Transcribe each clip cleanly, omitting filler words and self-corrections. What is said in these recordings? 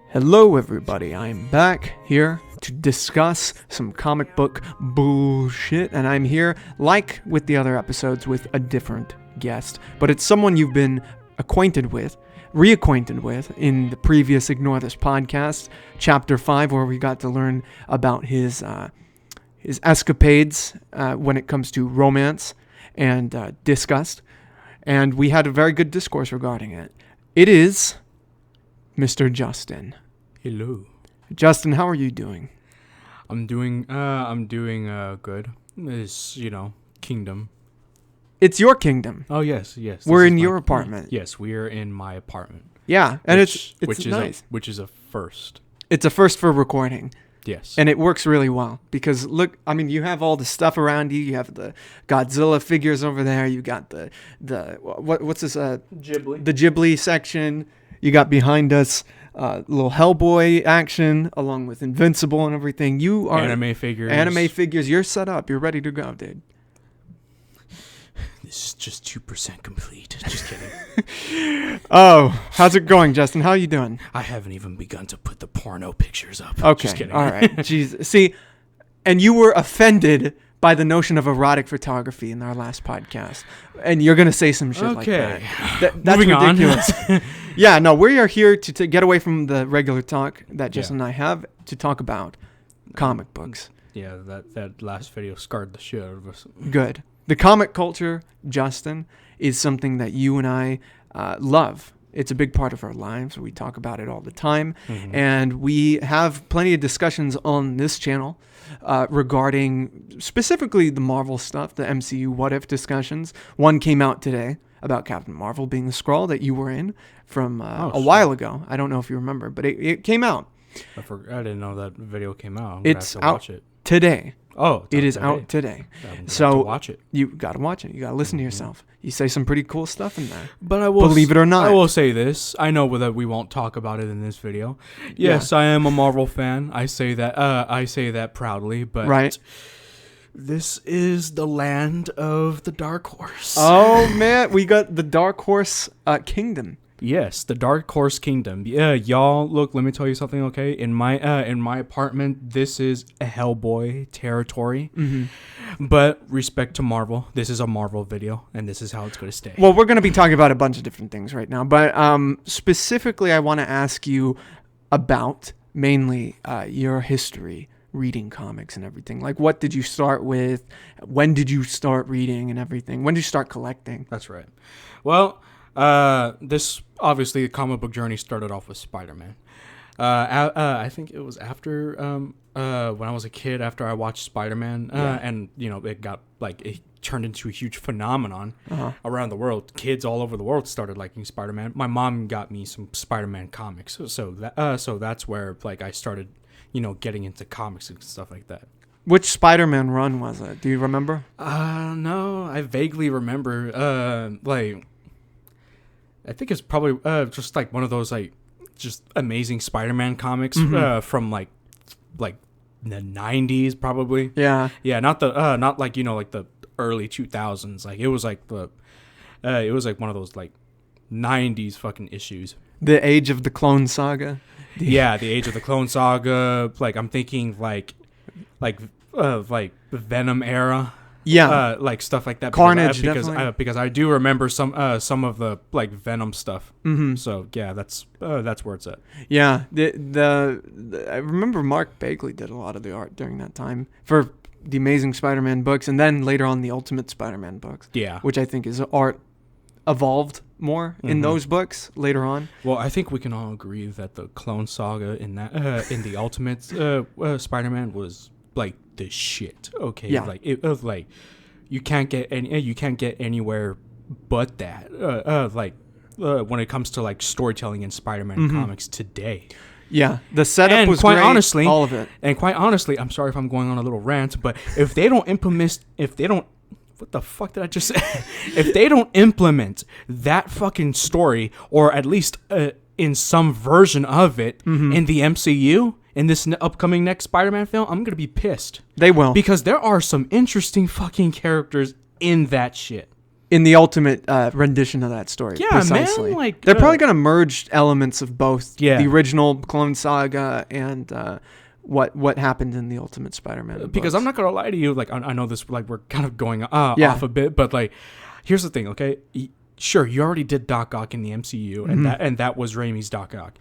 Hello everybody, I'm back here to discuss some comic book bullshit, and I'm here, like with the other episodes, with a different guest, but it's someone you've been reacquainted with in the previous Ignore This podcast, Chapter 5, where we got to learn about his escapades when it comes to romance and disgust, and we had a very good discourse regarding it. It is Mr. Justin. Hello. Justin, how are you doing? I'm doing good. It's, kingdom. It's your kingdom. Oh, yes. We're in your apartment. Yes, we are in my apartment. Yeah, and it's nice. Which is a first. It's a first for recording. Yes. And it works really well because look, I mean, you have all the stuff around you. You have the Godzilla figures over there. You got the what's this? Ghibli. The Ghibli section. You got behind us little Hellboy action along with Invincible and everything. You are anime figures. You're set up. You're ready to go, dude. This is just 2% complete. Just kidding. Oh, how's it going, Justin? How are you doing? I haven't even begun to put the porno pictures up. Okay. Just kidding. All right. Jeez. See, and you were offended by the notion of erotic photography in our last podcast, and you're gonna say some shit like that. That's Moving ridiculous. On. Yeah. No, we are here to get away from the regular talk that Justin and I have to talk about comic books. Yeah, that last video scarred the shit out of us. Good. The comic culture, Justin, is something that you and I love. It's a big part of our lives. We talk about it all the time. Mm-hmm. And we have plenty of discussions on this channel regarding specifically the Marvel stuff, the MCU what-if discussions. One came out today about Captain Marvel being the Skrull that you were in from a while ago. I don't know if you remember, but it came out. I didn't know that video came out. I'm it's gonna have to watch it today. Oh, it is out today. So watch it. You got to watch it. You got to listen to yourself. You say some pretty cool stuff in there. But I will believe it or not. I will say this. I know that we won't talk about it in this video. Yes, I am a Marvel fan. I say that. I say that proudly. But right. This is the land of the Dark Horse. Oh man, we got the Dark Horse Kingdom. Yes, the Dark Horse Kingdom. Yeah, y'all, look, let me tell you something, okay? In my apartment, this is a Hellboy territory. Mm-hmm. But respect to Marvel, this is a Marvel video, and this is how it's going to stay. Well, we're going to be talking about a bunch of different things right now, but specifically, I want to ask you about mainly your history reading comics and everything. Like, what did you start with? When did you start reading and everything? When did you start collecting? That's right. Well, this obviously the comic book journey started off with Spider-Man. I think it was after when I was a kid, after I watched Spider-Man, and it turned into a huge phenomenon around the world. Kids all over the world started liking Spider-Man. My mom got me some Spider-Man comics, so that's where I started, getting into comics and stuff like that. Which Spider-Man run was it? Do you remember? No, I vaguely remember. I think it's probably just one of those just amazing Spider-Man comics from like the 90s probably. Yeah. Yeah, not the the early 2000s. It was one of those 90s fucking issues. The Age of the Clone Saga. Yeah, the Age of the Clone Saga. I'm thinking Venom era. Yeah, stuff like that. Carnage, because I do remember some of the Venom stuff. Mm-hmm. So yeah, that's where it's at. Yeah, I remember Mark Bagley did a lot of the art during that time for the Amazing Spider-Man books, and then later on the Ultimate Spider-Man books. Yeah, which I think is art evolved more in those books later on. Well, I think we can all agree that the Clone Saga in that in the Ultimate Spider-Man was the shit. Okay, yeah. You can't get anywhere but that. When it comes to storytelling in Spider-Man comics today. Yeah, the setup was great. Honestly, all of it. And quite honestly, I'm sorry if I'm going on a little rant, but if they don't what the fuck did I just say? If they don't implement that fucking story, or at least in some version of it in the MCU, in this upcoming next Spider-Man film, I'm going to be pissed. They will. Because there are some interesting fucking characters in that shit. in the ultimate rendition of that story. Yeah, precisely. man. Like They're probably going to merge elements of both the Yeah. original Clone Saga and what happened in the Ultimate Spider-Man. Because books. I'm not gonna lie to you. Like I know this. Like we're kind of going Yeah. off a bit, but like here's the thing. Okay, sure, you already did Doc Ock in the MCU, and that was Raimi's Doc Ock.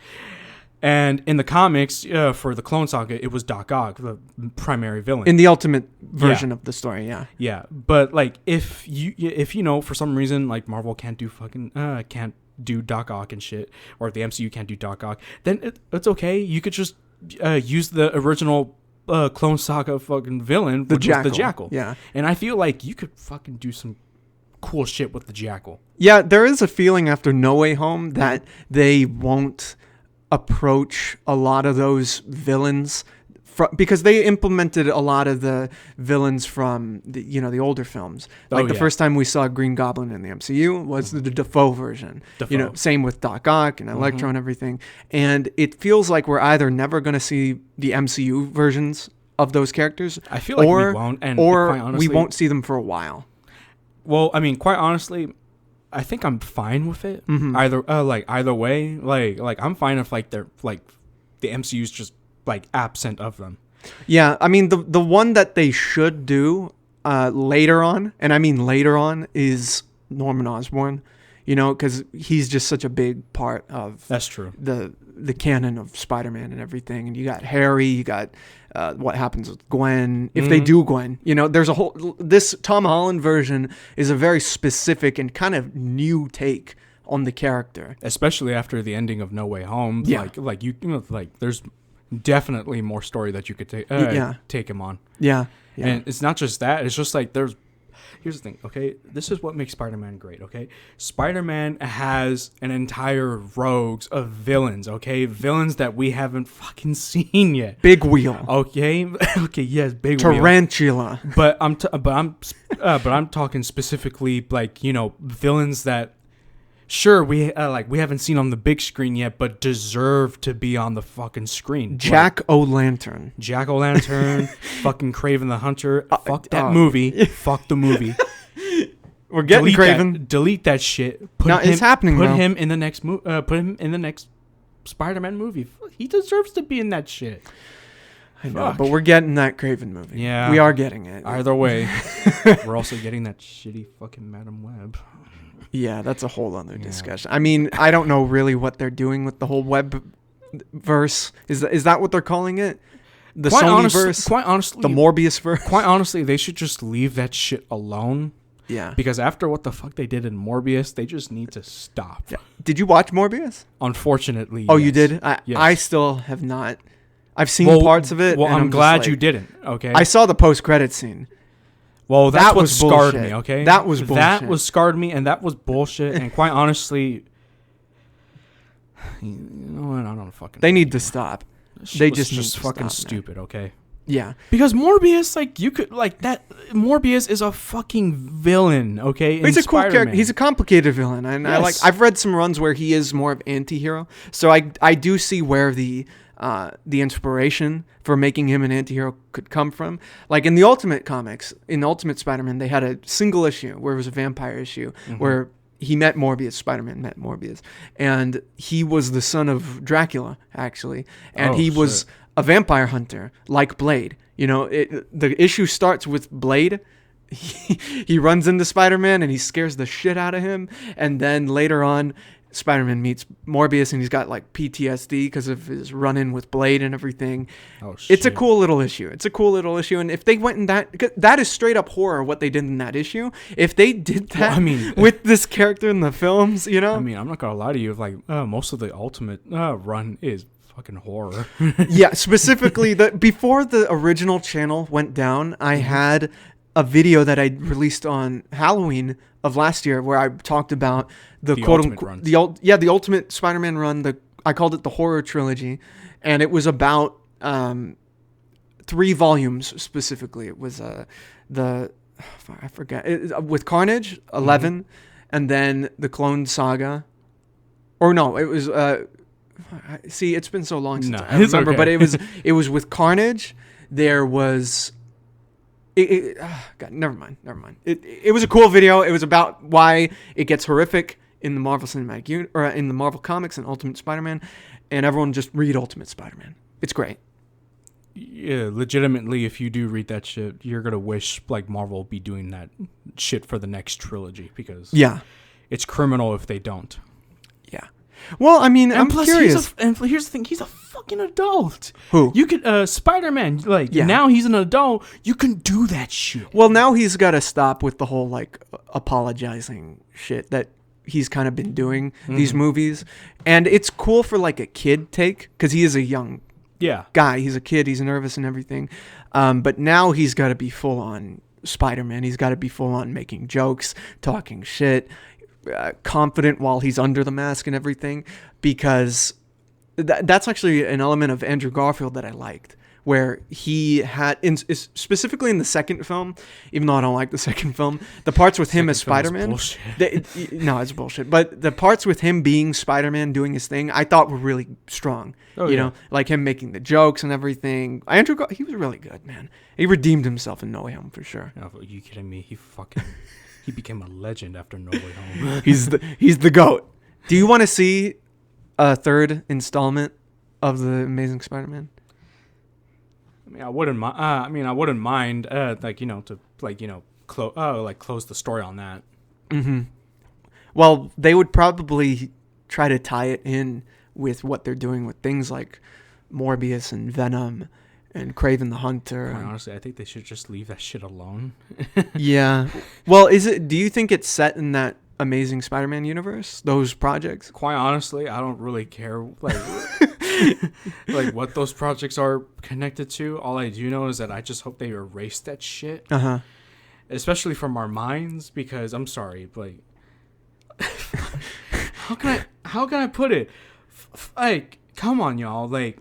And in the comics, for the Clone Saga, it was Doc Ock, the primary villain. in the Ultimate version of the story, yeah. Yeah, but like if you know for some reason like Marvel can't do Doc Ock and shit, or if the MCU can't do Doc Ock, then it's okay. You could just use the original Clone Saga fucking villain, which was the Jackal. Yeah. And I feel like you could fucking do some cool shit with the Jackal. Yeah, there is a feeling after No Way Home that they won't approach a lot of those villains because they implemented a lot of the villains from the older films. Like the first time we saw Green Goblin in the MCU was the Dafoe version. Same with Doc Ock and Electro and everything. And it feels like we're either never going to see the MCU versions of those characters. I feel like we won't, and or quite honestly, we won't see them for a while. Well, I mean, quite honestly, I think I'm fine with it. Either way, like I'm fine if like they're like the MCU's just like absent of them. Yeah, I mean the one that they should do later on, and I mean later on, is Norman Osborn. Because he's just such a big part of that's true the canon of Spider-Man and everything. And you got Harry, you got what happens with Gwen if they do Gwen. There's this Tom Holland version is a very specific and kind of new take on the character, especially after the ending of No Way Home. Yeah. like there's definitely more story that you could take him on. Yeah. And it's not just that. It's just like here's the thing, okay? This is what makes Spider-Man great, okay? Spider-Man has an entire rogues of villains, okay? Villains that we haven't fucking seen yet. Big Wheel. Okay? Okay, yes, Big Tarantula. Wheel. But I'm talking specifically like, villains that sure we haven't seen on the big screen yet, but deserve to be on the fucking screen. Jack-o'-lantern. Jack-o'-lantern, fucking Kraven the Hunter. Fuck that movie. Fuck the movie. We're getting Kraven. Delete that shit. It's happening. Put him in the next put him in the next Spider-Man movie. He deserves to be in that shit. I know, but we're getting that Kraven movie. Yeah, we are getting it. Either way, we're also getting that shitty fucking Madam Web. Yeah, that's a whole other discussion. I mean, I don't know really what they're doing with the whole web verse. Is that what they're calling it? The Sony verse? Quite honestly, the Morbius verse? Quite honestly, they should just leave that shit alone. Yeah. Because after what the fuck they did in Morbius, they just need to stop. Yeah. Did you watch Morbius? Unfortunately, Oh, yes. you did? I still have not. I've seen parts of it. Well, I'm glad you didn't, okay? I saw the post-credit scene. Well, that's what scarred me, okay? That was bullshit. That was scarred me, and that was bullshit. And quite honestly, you know what? I don't fucking. They need to stop. They just need to fucking stop, stupid, okay? Yeah. Because Morbius, like you could like that. Morbius is a fucking villain, okay? He's a cool character. He's a complicated villain, and yes. I've read some runs where he is more of anti-hero, so I do see where the inspiration for making him an anti-hero could come from. Like in the Ultimate comics, in Ultimate Spider-Man, they had a single issue where it was a vampire issue where he met Morbius, Spider-Man met Morbius, and he was the son of Dracula, actually, and he was a vampire hunter, like Blade. The issue starts with Blade. He runs into Spider-Man and he scares the shit out of him, and then later on, Spider-Man meets Morbius and he's got like PTSD because of his run-in with Blade and everything. Oh, shit. It's a cool little issue. And if they went in that is straight up horror what they did in that issue. If they did that with this character in the films, I mean, I'm not gonna lie to you. Like most of the Ultimate run is fucking horror. Yeah, specifically before the original channel went down, I had a video that I released on Halloween of last year where I talked about the quote unquote the Ultimate Spider-Man run. I called it the horror trilogy, and it was about 3 volumes specifically. It was I forget with Carnage 11, and then the Clone Saga, or no, it was see, it's been so long since I remember, but it was with Carnage. There was God, never mind. It was a cool video. It was about why it gets horrific in the Marvel Cinematic or in the Marvel Comics and Ultimate Spider-Man, and everyone just read Ultimate Spider-Man. It's great. Yeah, legitimately, if you do read that shit, you're gonna wish like Marvel be doing that shit for the next trilogy because it's criminal if they don't. Yeah. Well, I mean, and I'm plus curious. And here's the thing: he's a fucking adult. Who? You could Spider-Man. Like now he's an adult. You can do that shit. Well, now he's got to stop with the whole like apologizing shit that he's kind of been doing these movies, and it's cool for like a kid take because he is a young guy. He's a kid. He's nervous and everything, but now he's got to be full on Spider-Man. He's got to be full on making jokes, talking shit. Confident while he's under the mask and everything, because that's actually an element of Andrew Garfield that I liked, where he had, specifically in the second film, even though I don't like the second film, the parts with him as Spider-Man, no, it's bullshit, but the parts with him being Spider-Man doing his thing, I thought were really strong. You know, like him making the jokes and everything. He was really good, man. He redeemed himself in No Way Home for sure. Are you kidding me? He became a legend after No Way Home. He's the GOAT. Do you want to see a third installment of the Amazing Spider-Man? I mean, I wouldn't mind. Close the story on that. Mm-hmm. Well, they would probably try to tie it in with what they're doing with things like Morbius and Venom and Kraven the Hunter. Quite honestly, I think they should just leave that shit alone. Yeah. Well, do you think it's set in that Amazing Spider-Man universe, those projects? Quite honestly, I don't really care like like what those projects are connected to. All I do know is that I just hope they erase that shit. Uh-huh. Especially from our minds, because I'm sorry, like how can I put it? Like, come on, y'all, like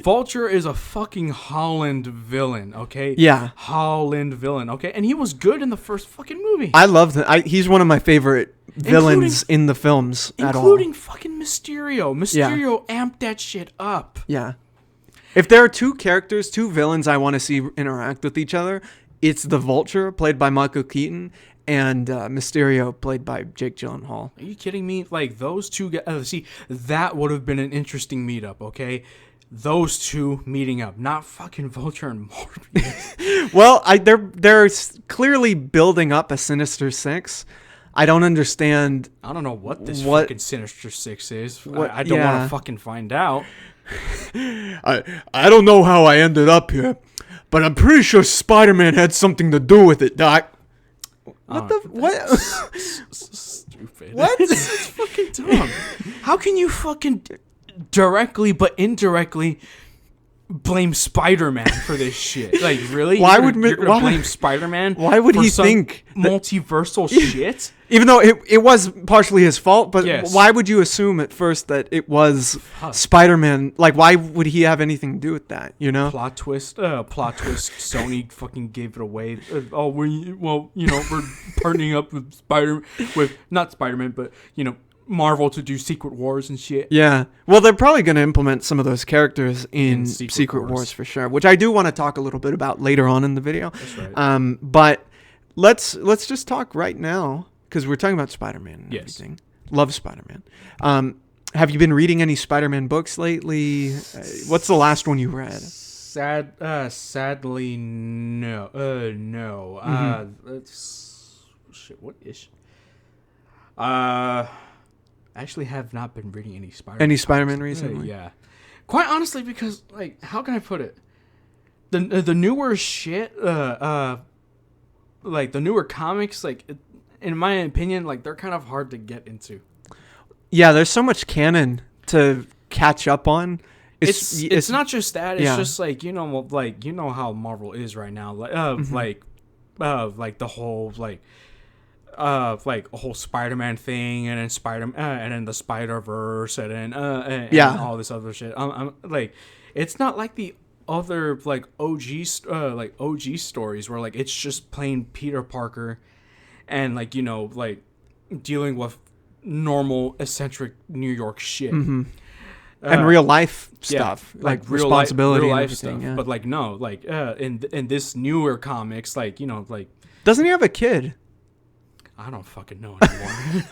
Vulture is a fucking Holland villain, okay? Yeah. Holland villain, okay? And he was good in the first fucking movie. I love him. He's one of my favorite villains in the films at all. Including fucking Mysterio. Mysterio amped that shit up. Yeah. If there are two villains I want to see interact with each other, it's the Vulture, played by Michael Keaton, and Mysterio, played by Jake Gyllenhaal. Are you kidding me? Like, those two guys... see, that would have been an interesting meetup, okay? Those two meeting up, not fucking Vulture and Morbius. Well, they're clearly building up a Sinister Six. I don't understand. I don't know what fucking Sinister Six is. I don't want to fucking find out. I don't know how I ended up here, but I'm pretty sure Spider-Man had something to do with it, Doc. What? Stupid. What? It's fucking dumb. How can you fucking directly but indirectly blame Spider-Man for this shit? Like, really? You're gonna blame Spider-Man? Why would he think multiversal shit? Even though it was partially his fault, but yes. Why would you assume at first that it was Spider-Man? Like, why would he have anything to do with that? You know? Plot twist. Sony fucking gave it away. We're partnering up with not Spider-Man, but Marvel to do Secret Wars and shit. Yeah. Well, they're probably going to implement some of those characters in Secret Wars for sure, which I do want to talk a little bit about later on in the video. That's right. But let's just talk right now, because we're talking about Spider-Man and everything. Love Spider-Man. Have you been reading any Spider-Man books lately? What's the last one you read? Sadly, no. No. Shit, what is... I actually have not been reading any Spider-Man. Any Spider-Man recently? Yeah. Quite honestly, because, like, how can I put it? The newer shit, like, the newer comics, like, in my opinion, like, they're kind of hard to get into. Yeah, there's so much canon to catch up on. It's not just that. It's just, like, how Marvel is right now. Like, like, the whole, like a whole Spider-Man thing, and then and then the Spider-Verse, and then and all this other shit. I'm like, it's not like the other like OG stories where like it's just plain Peter Parker, and like like dealing with normal eccentric New York shit. and real life stuff, like responsibility real and life everything. stuff. Yeah. But like no, like in this newer comics, like like Doesn't he have a kid? I don't fucking know anymore.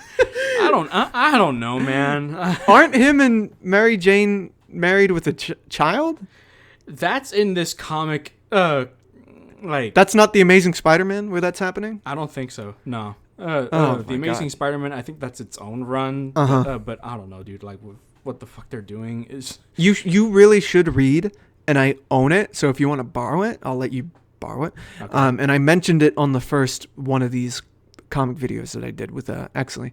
I don't know, man. Aren't him and Mary Jane married with a child? That's in this comic. Like That's not the Amazing Spider-Man where that's happening. I don't think so. No. Oh the Amazing Spider-Man, I think that's its own run. But I don't know, dude. Like, what the fuck they're doing is... You really should read, and I own it. So if you want to borrow it, I'll let you borrow it. Okay. And I mentioned it on the first one of these comic videos that I did with Exley.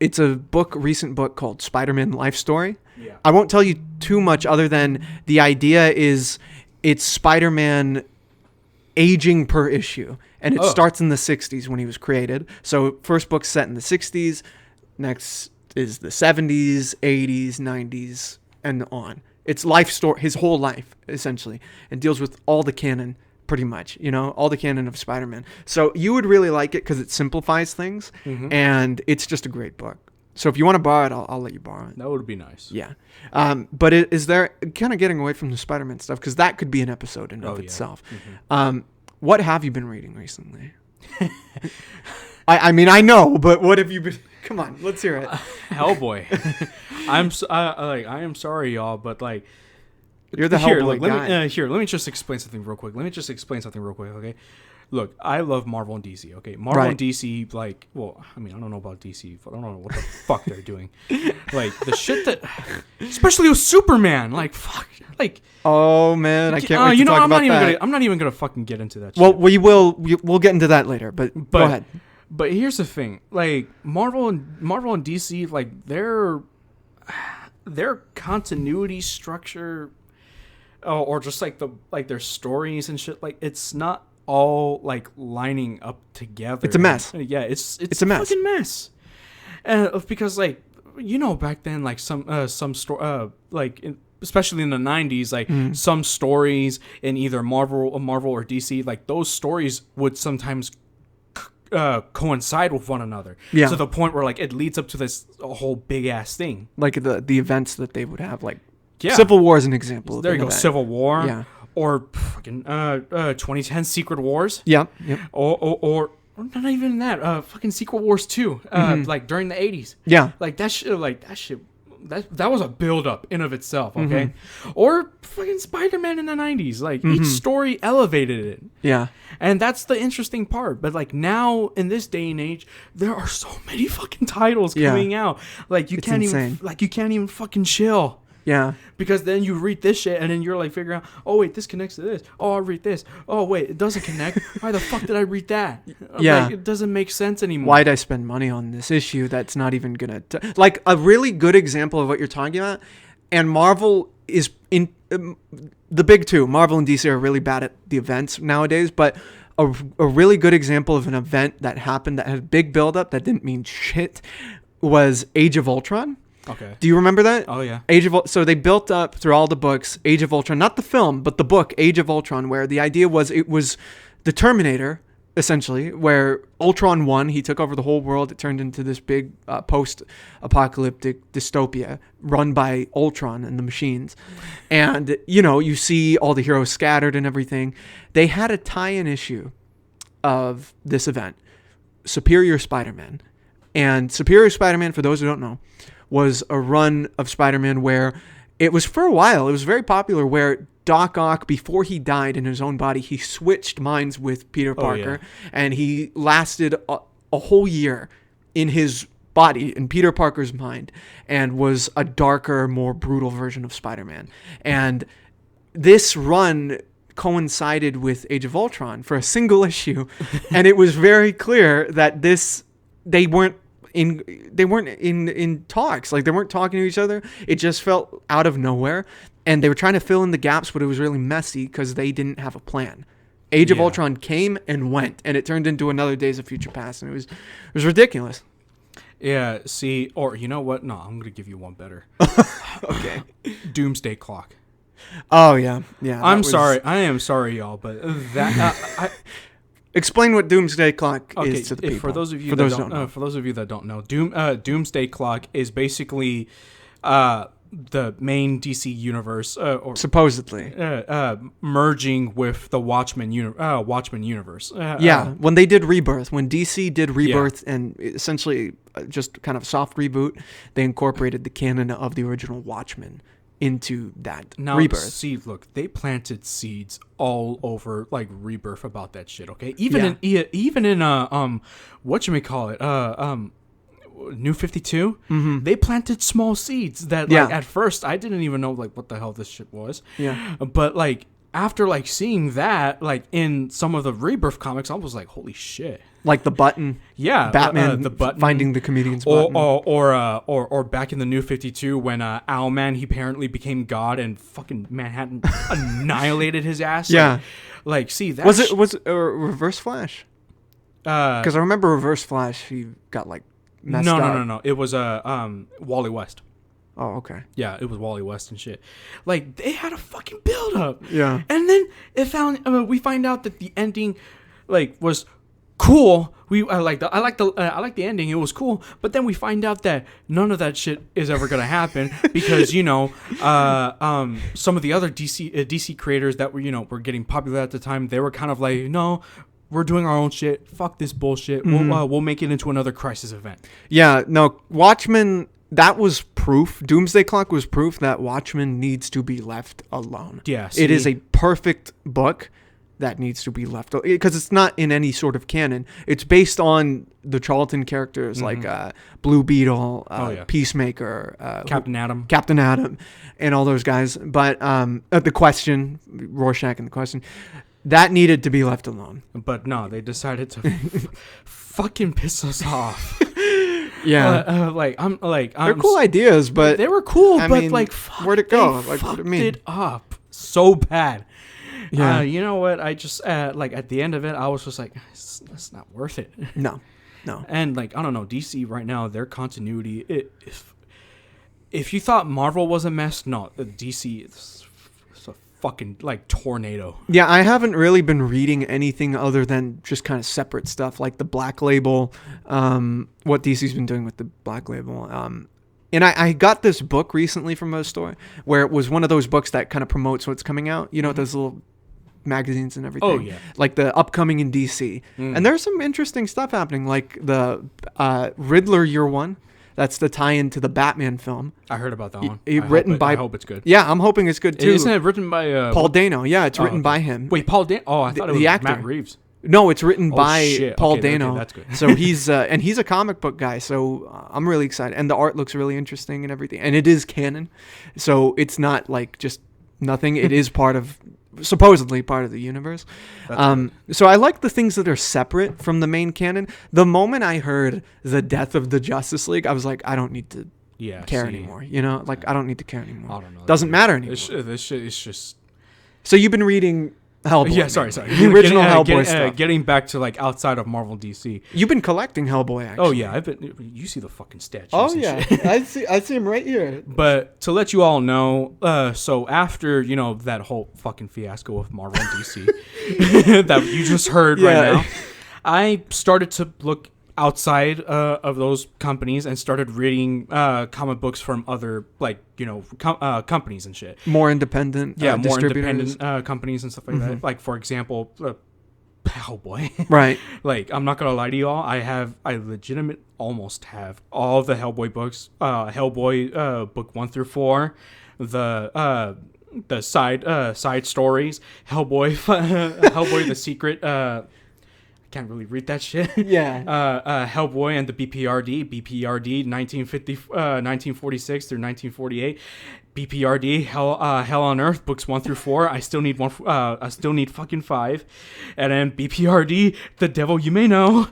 It's a recent book called Spider-Man Life Story. Yeah. I won't tell you too much other than the idea is it's Spider-Man aging per issue. And it starts in the 60s when he was created. So first book's set in the 60s. Next is the 70s, 80s, 90s, and on. It's life story, his whole life, essentially. It deals with all the canon, pretty much. All the canon of Spider-Man. So you would really like it because it simplifies things. Mm-hmm. And it's just a great book. So if you want to borrow it, I'll let you borrow it. That would be nice. Yeah. But is there, kind of getting away from the Spider-Man stuff, because that could be an episode in of itself. Mm-hmm. What have you been reading recently? I mean, I know, but what have you been? Come on, let's hear it. Hellboy. I am sorry, y'all, but like, you're the Hellboy guy. Let me just explain something real quick. Okay. Look, I love Marvel and DC. Okay, Marvel and DC, like, well, I mean, I don't know about DC. I don't know what the fuck they're doing. Like the shit that, especially with Superman. Like, fuck. Like, oh man, I can't wait to talk about that. I'm not even gonna fucking get into that. Well, shit. We'll get into that later. But go ahead. But here's the thing, like Marvel and DC, like their continuity structure, or just like their stories and shit, like it's not all like lining up together. It's a mess. Yeah, it's a mess. Fucking mess. Because like back then, like some story especially in the 90s, like some stories in either Marvel or DC, like those stories would sometimes coincide with one another, to the point where like it leads up to this whole big ass thing, like the events that they would have, like Civil War is an example. There you go, Civil War, or fucking 2010 Secret Wars, or not even that, fucking Secret Wars 2, like during the 80s, like that shit. That was a build up in of itself, okay? Mm-hmm. Or fucking Spider-Man in the 90s, like each story elevated it. Yeah. And that's the interesting part. But like now in this day and age, there are so many fucking titles coming out. Like you can't even fucking chill. Yeah. Because then you read this shit and then you're like figuring out, oh wait, this connects to this. Oh, I'll read this. Oh wait, it doesn't connect. Why the fuck did I read that? Yeah. Like, it doesn't make sense anymore. Why'd I spend money on this issue that's not even gonna like a really good example of what you're talking about? And Marvel is in the big two. Marvel and DC are really bad at the events nowadays, but a really good example of an event that happened that had a big buildup that didn't mean shit was Age of Ultron. Okay. Do you remember that? Oh, yeah. So they built up through all the books, Age of Ultron, not the film, but the book, Age of Ultron, where the idea was it was the Terminator, essentially, where Ultron won. He took over the whole world. It turned into this big post-apocalyptic dystopia run by Ultron and the machines. And, you see all the heroes scattered and everything. They had a tie-in issue of this event, Superior Spider-Man. And Superior Spider-Man, for those who don't know, was a run of Spider-Man where it was for a while, it was very popular, where Doc Ock, before he died in his own body, he switched minds with Peter Parker, and he lasted a whole year in his body, in Peter Parker's mind, and was a darker, more brutal version of Spider-Man. And this run coincided with Age of Ultron for a single issue, and it was very clear that they weren't in talks. Like, they weren't talking to each other. It just felt out of nowhere, and they were trying to fill in the gaps, but it was really messy because they didn't have a plan. Age of Ultron came and went, and it turned into another Days of Future Past, and it was ridiculous. Yeah, see, or you know what? No, I'm gonna give you one better. Okay. Doomsday Clock. Oh yeah. Sorry. I am sorry, y'all, but that explain what Doomsday Clock is to the people. For those of you that don't know, Doomsday Clock is basically the main DC universe, or supposedly merging with the Watchmen universe. When they did Rebirth, when DC did Rebirth and essentially just kind of soft reboot, they incorporated the canon of the original Watchmen into that Rebirth. See, look, they planted seeds all over like Rebirth about that shit. Okay, even in whatchamacallit, New 52, they planted small seeds that like at first I didn't even know like what the hell this shit was. Yeah, but like after like seeing that like in some of the Rebirth comics, I was like, holy shit. Like the button, Batman, the button, finding the comedian's button, or back in the New 52 when Owlman, he apparently became God and fucking Manhattan annihilated his ass. Yeah, like see that was it Reverse Flash? Because I remember Reverse Flash, he got like messed up. No. It was Wally West. Oh, okay. Yeah, it was Wally West and shit. Like they had a fucking build up. Yeah, and then we find out that the ending, like, was cool. I like the ending. It was cool, but then we find out that none of that shit is ever gonna happen because some of the other DC creators that were getting popular at the time, they were kind of like, no, we're doing our own shit. Fuck this bullshit. We'll make it into another Crisis event. Yeah, no, Watchmen. That was proof. Doomsday Clock was proof that Watchmen needs to be left alone. Yeah, it is a perfect book that needs to be left because it's not in any sort of canon. It's based on the Charlton characters like Blue Beetle, Peacemaker, Captain Atom, and all those guys. But the Question, Rorschach and the Question, that needed to be left alone. But no, they decided to fucking piss us off. Yeah, they're cool ideas, but they were cool. I but mean, like, where'd it go? They like, what do you fucked mean? It up so bad. Yeah, you know what? I just like at the end of it, I was just like, it's not worth it. No. And like I don't know, DC right now, their continuity. If you thought Marvel was a mess, no, DC is a fucking like tornado. Yeah, I haven't really been reading anything other than just kind of separate stuff like the Black Label, what DC's been doing with the Black Label. And I got this book recently from a store where it was one of those books that kind of promotes what's coming out. You know, those little magazines and everything. Oh, yeah. Like the upcoming in DC. And there's some interesting stuff happening, like the Riddler Year One. That's the tie-in to the Batman film. I heard about that one. I hope it's good. Yeah, I'm hoping it's good too. Isn't it written by Paul Dano? Yeah, it's written by him. Wait, Paul Dano? Oh, I thought it was actor. Matt Reeves. No, it's written by Paul Dano. Okay, that's good. So he's and he's a comic book guy. So I'm really excited, and the art looks really interesting and everything. And it is canon, so it's not like just nothing. It is supposedly part of the universe. So I like the things that are separate from the main canon. The moment I heard the death of the Justice League, I was like, I don't need to care anymore. You know, like I don't need to care anymore. I don't know. Doesn't matter anymore. This shit is just. So you've been reading Hellboy. Yeah, sorry. The original Hellboy stuff. Getting back to like outside of Marvel DC. You've been collecting Hellboy, actually. Oh yeah, you see the fucking statues. Oh and yeah, shit. I see him right here. But to let you all know, so after that whole fucking fiasco with Marvel and DC that you just heard right now, I started to look outside of those companies and started reading comic books from other companies and shit. More independent, more independent companies and stuff like that. Like for example, Hellboy. Right. Like I'm not gonna lie to y'all, I legitimate almost have all the Hellboy books. Hellboy book 1 through 4, the side stories, Hellboy the Secret. Can't really read that shit. Yeah. Hellboy and the BPRD 1946 through 1948. BPRD Hell on Earth books 1 through 4. I still need fucking 5. And then BPRD The Devil You May Know.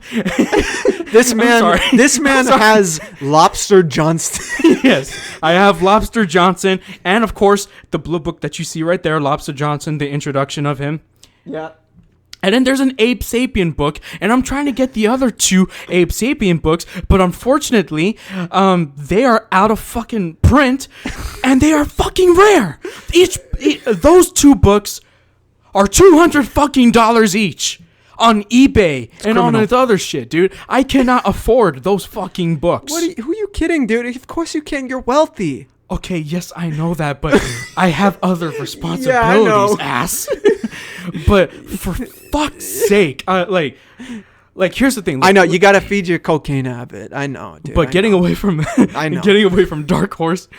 This man has Lobster Johnston. Yes, I have Lobster Johnson, and of course the blue book that you see right there, Lobster Johnson, the introduction of him. Yeah. And then there's an Abe Sapien book, and I'm trying to get the other 2 Abe Sapien books, but unfortunately, they are out of fucking print, and they are fucking rare. Those 2 books are $200 fucking each on eBay and on this other shit, dude. I cannot afford those fucking books. Who are you kidding, dude? Of course you can. You're wealthy. Okay, yes, I know that, but I have other responsibilities, know. ass. But for fuck's sake, like here's the thing. I know you gotta feed your cocaine habit. I know, dude. But getting away from getting away from Dark Horse,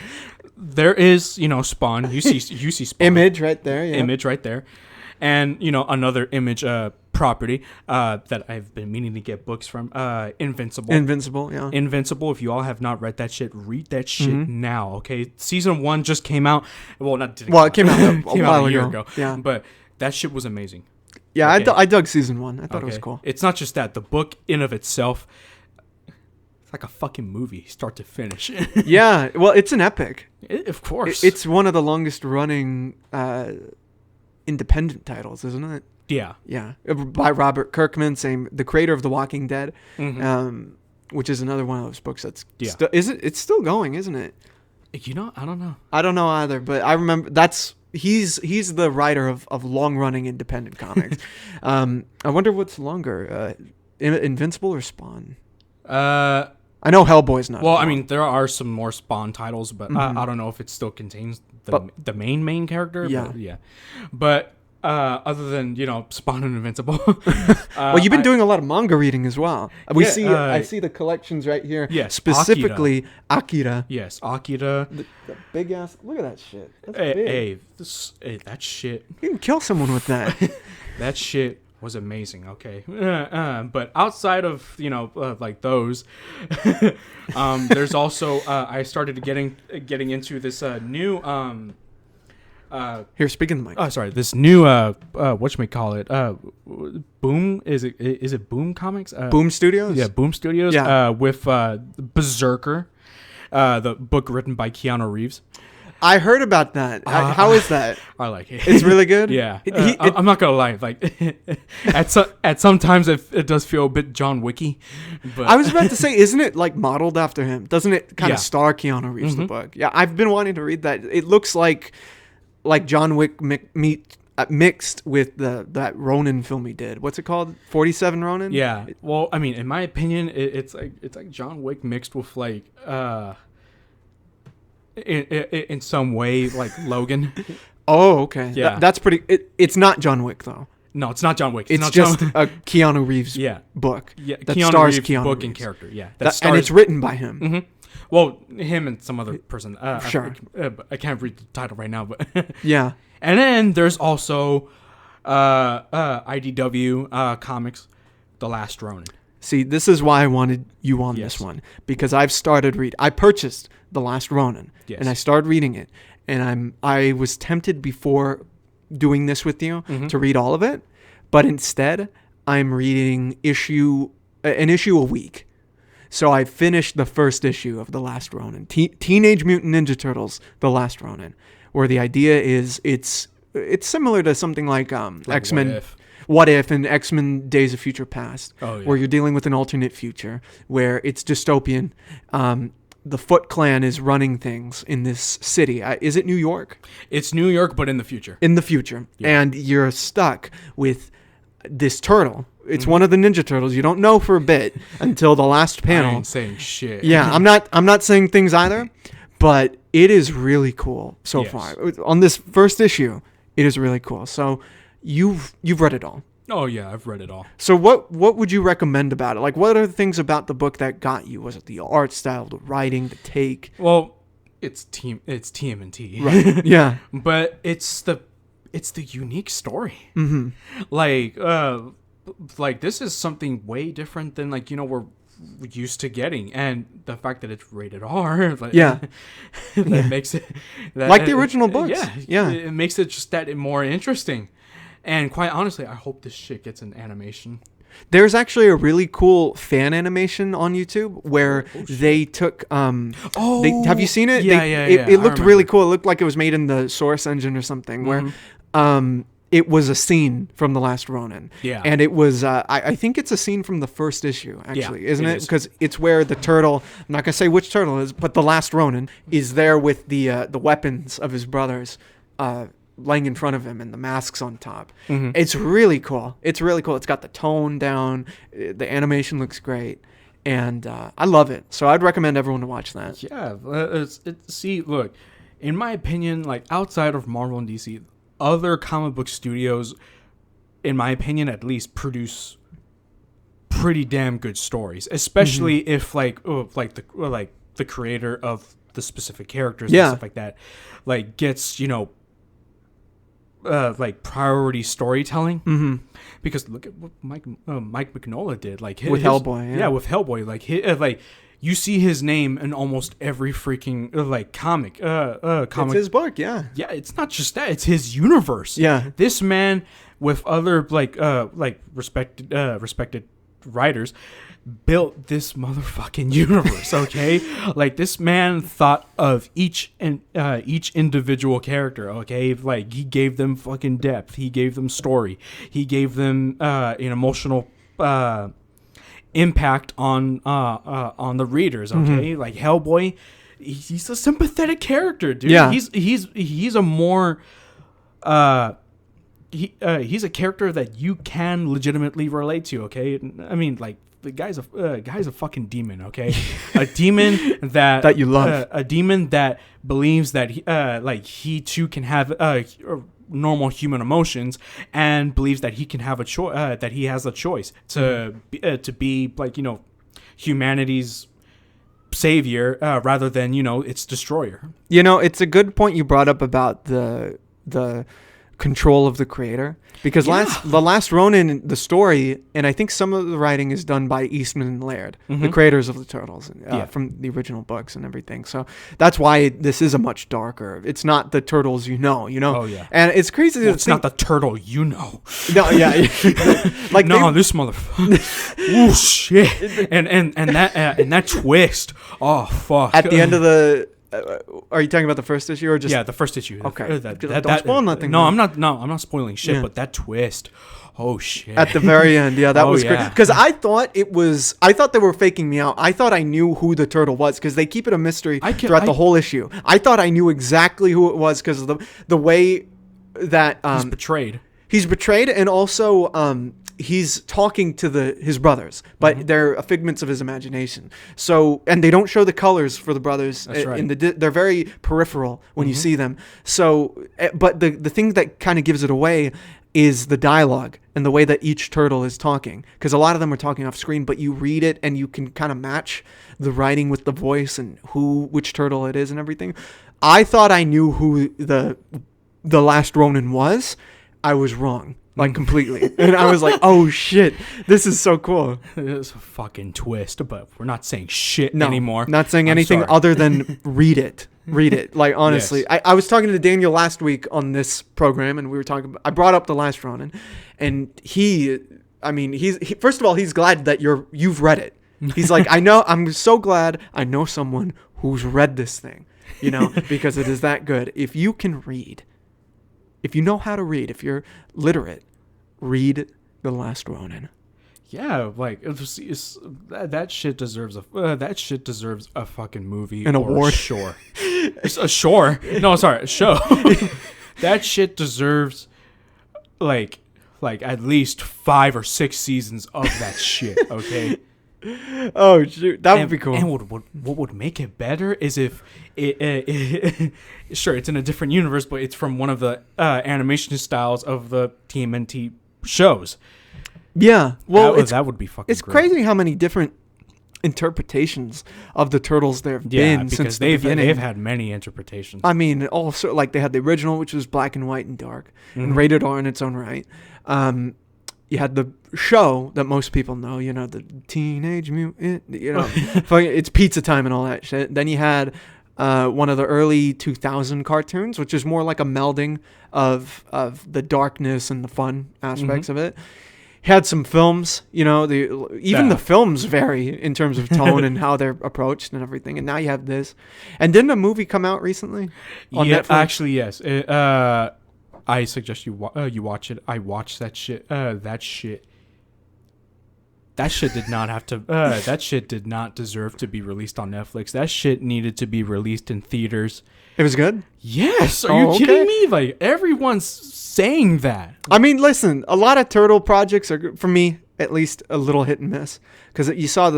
there is Spawn. You see Spawn. Image right there. Yeah. Image right there, and another Image property that I've been meaning to get books from. Invincible. Yeah. Invincible. If you all have not read that shit, read that shit now. Okay, season 1 just came out. Well, it came out a year ago. Yeah, but that shit was amazing. Yeah, okay. I dug season 1. I thought it was cool. It's not just that. The book in of itself, it's like a fucking movie, start to finish. Yeah, well, it's an epic. Of course. It's one of the longest running independent titles, isn't it? Yeah. Yeah, by Robert Kirkman, the creator of The Walking Dead, which is another one of those books that's it's still going, isn't it? I don't know. I don't know either, but I remember he's the writer of long-running independent comics. I wonder what's longer, Invincible or Spawn? I know Hellboy's not. Well, I mean, there are some more Spawn titles, but I don't know if it still contains the main character. Yeah. But other than Spawn and Invincible. Well, you've been doing a lot of manga reading as well. I see the collections right here. Yes, specifically Akira. Yes, Akira. The big ass. Look at that shit. That's big. Hey, that shit. You can kill someone with that. That shit was amazing. Okay, but outside of like those, there's also I started getting into this new here, speaking of the mic. Oh, sorry. This new whatchamacallit, Boom, is it Boom Comics? Boom Studios? Yeah, Boom Studios. Yeah. With Berserker, the book written by Keanu Reeves. I heard about that. How is that? I like it. It's really good? Yeah. I'm not gonna lie. Like at some times it does feel a bit John Wicky. But I was about to say, isn't it like modeled after him? Doesn't it kind of star Keanu Reeves, the book? Yeah, I've been wanting to read that. It looks like John Wick mixed with that Ronin film he did. What's it called? 47 Ronin? Yeah. Well, I mean, in my opinion, it's like John Wick mixed with like in some way like Logan. Oh, okay. Yeah. That's pretty. It's not John Wick though. No, it's not John Wick. It's just a Keanu Reeves book. Yeah, that Keanu stars Reeves Keanu book Reeves. and character. Yeah, and it's written by him. Mm-hmm. Well, him and some other person. Sure. I can't read the title right now, but yeah. And then there's also IDW Comics, The Last Ronin. See, this is why I wanted you on this one, because I've started I purchased The Last Ronin, and I started reading it, and I was tempted before doing this with you to read all of it, but instead I'm reading an issue a week. So I finished the first issue of The Last Ronin, Teenage Mutant Ninja Turtles, The Last Ronin, where the idea is it's similar to something like X-Men. What If and X-Men Days of Future Past, where you're dealing with an alternate future where it's dystopian. The Foot Clan is running things in this city. Is it New York? It's New York, but in the future. In the future. Yeah. And you're stuck with this turtle. It's one of the Ninja Turtles. You don't know for a bit until the last panel. I ain't saying shit. Yeah, I'm not saying things either, but it is really cool so far. On this first issue, it is really cool. So you've read it all. Oh yeah, I've read it all. So what would you recommend about it? Like, what are the things about the book that got you? Was it the art style, the writing, the take? Well, it's TMNT. Right. Yeah. But it's the unique story. Mm-hmm. Like this is something way different than we're used to getting, and the fact that it's rated R, that makes it like the original books. Yeah, it makes it just that more interesting. And quite honestly, I hope this shit gets an animation. There's actually a really cool fan animation on YouTube where they took. Have you seen it? Yeah, It looked really cool. It looked like it was made in the Source engine or something. Where, it was a scene from The Last Ronin. Yeah. And it was, I think it's a scene from the first issue, actually, isn't it? Because it's where the turtle, I'm not going to say which turtle it is, but The Last Ronin is there with the weapons of his brothers laying in front of him and the masks on top. Mm-hmm. It's really cool. It's got the tone down. The animation looks great. And I love it. So I'd recommend everyone to watch that. Yeah. See, look, in my opinion, like outside of Marvel and DC, other comic book studios, in my opinion at least, produce pretty damn good stories, especially if the creator of the specific characters and stuff like that, like gets, like priority storytelling. Because look at what Mike Mignola did, like with Hellboy. With Hellboy, like you see his name in almost every freaking comic. It's his book, yeah. Yeah, it's not just that; it's his universe. Yeah, this man with other respected writers built this motherfucking universe. Okay, like this man thought of each individual character. Okay, like he gave them fucking depth. He gave them story. He gave them an emotional impact on the readers. Okay, like Hellboy, he's a sympathetic character, dude. Yeah, he's a more he's a character that you can legitimately relate to. Okay, I mean, like the guy's a fucking demon. Okay, a demon that you love, a demon that believes that he too can have normal human emotions, and believes that he can have a choice, that he has a choice to be like humanity's savior rather than its destroyer. It's a good point you brought up about the control of the creator, because the last Ronin, the story, and I think some of the writing is done by Eastman and Laird, the creators of the Turtles, from the original books and everything. So that's why this is a much darker. It's not the Turtles, Oh yeah. And it's crazy. Well, it's not the turtle, No, yeah. Like this motherfucker. Oh shit. And that twist. Oh fuck. At the end of the. Are you talking about the first issue or just the first issue? Okay, don't spoil nothing. No, I'm not spoiling shit. But that twist, oh shit! At the very end, that was great. Because I thought they were faking me out. I thought I knew who the turtle was because they keep it a mystery throughout the whole issue. I thought I knew exactly who it was because of the way that he's betrayed. He's betrayed, and also he's talking to his brothers, but they're figments of his imagination. So, and they don't show the colors for the brothers. That's right. They're very peripheral when you see them. So, but the thing that kind of gives it away is the dialogue and the way that each turtle is talking. Because a lot of them are talking off screen, but you read it and you can kind of match the writing with the voice and which turtle it is and everything. I thought I knew who the last Ronin was. I was wrong. Like completely. And I was like, oh shit, this is so cool. It's a fucking twist, but we're not saying shit anymore. Not saying anything other than read it. Read it. Like honestly. Yes. I was talking to Daniel last week on this program, and we were talking I brought up The Last Ronin, and he's first of all, he's glad that you've read it. He's like, I'm so glad I know someone who's read this thing, because it is that good. If you can read, if you know how to read, if you're literate, read The Last Ronin. Yeah, like that shit deserves a fucking movie, an award. Sure, a show. That shit deserves like at least 5 or 6 seasons of that shit. Okay. Oh shoot, that would be cool. And what would make it better is if it sure, it's in a different universe, but it's from one of the animation styles of the TMNT shows. Yeah, well, that would be fucking. It's great. crazy how many different interpretations of the Turtles there have been since the beginning. They've had many interpretations. I mean, also like they had the original, which was black and white and dark, and rated R in its own right. You had the show that most people know, the Teenage Mutant, it's Pizza Time and all that shit. Then you had one of the early 2000 cartoons, which is more like a melding of the darkness and the fun aspects of it. Had some films, the films vary in terms of tone and how they're approached and everything. And now you have this. And didn't a movie come out recently on Netflix? Actually, yes. I suggest you watch it. I watched that shit. That shit did not have to. That shit did not deserve to be released on Netflix. That shit needed to be released in theaters. It was good? Yes. Are you kidding me? Like everyone's saying that. I mean, listen. A lot of turtle projects are, for me, at least, a little hit and miss. Because you saw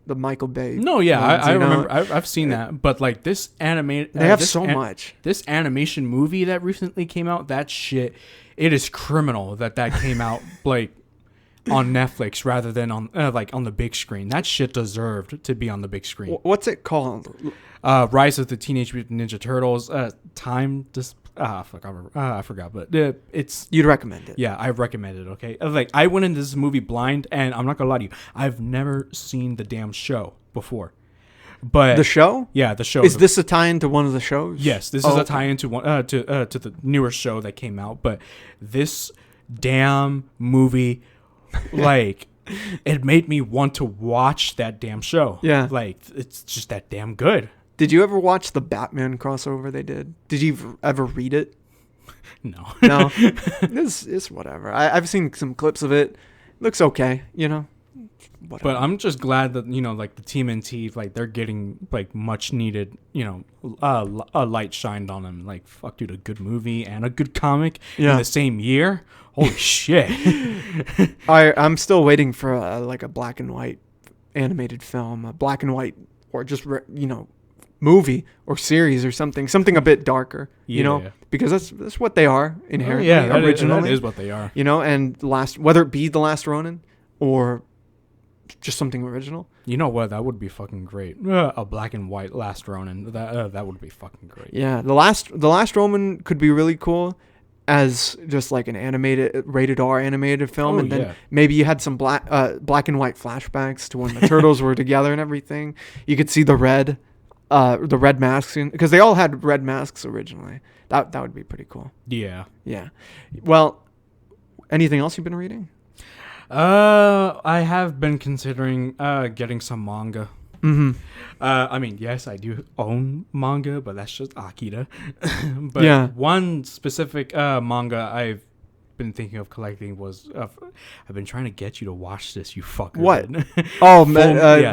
the Michael Bay. No, yeah, ones, I you know? remember. I've seen that, but like this animated, They have so much. This animation movie that recently came out, that shit, it is criminal that came out like on Netflix rather than on like on the big screen. That shit deserved to be on the big screen. What's it called? Rise of the Teenage Mutant Ninja Turtles. I forgot, but it's. You'd recommend it? Yeah, I recommend it. Okay, like I went into this movie blind, and I'm not gonna lie to you, I've never seen the damn show before. But the show? Yeah, the show. Is this a tie into one of the shows? Yes, this is a tie into one to the newer show that came out. But this damn movie, like, it made me want to watch that damn show. Yeah, like it's just that damn good. Did you ever watch the Batman crossover they did? Did you ever read it? No. No. It's whatever. I've seen some clips of it. Looks okay, you know. Whatever. But I'm just glad that, you know, like the TMNT, like they're getting like much needed, you know, a light shined on them. Like, fuck, dude, a good movie and a good comic in the same year. Holy shit. I'm still waiting for like a black and white animated film, a black and white, or just, you know, movie or series or something a bit darker, you know, because that's what they are inherently, originally. That is what they are, you know. And whether it be The Last Ronin or just something original, you know what, that would be fucking great. A black and white Last Ronin, that would be fucking great. Yeah, the last Ronin could be really cool as just like an animated, rated R animated film, and then maybe you had some black and white flashbacks to when the turtles were together and everything. You could see the red masks, because they all had red masks originally. That would be pretty cool. Yeah. Well, anything else you've been reading? I have been considering getting some manga. Mm-hmm. I mean, yes, I do own manga, but that's just Akira. But one specific manga I've been thinking of collecting was I've been trying to get you to watch this, you fucker. What?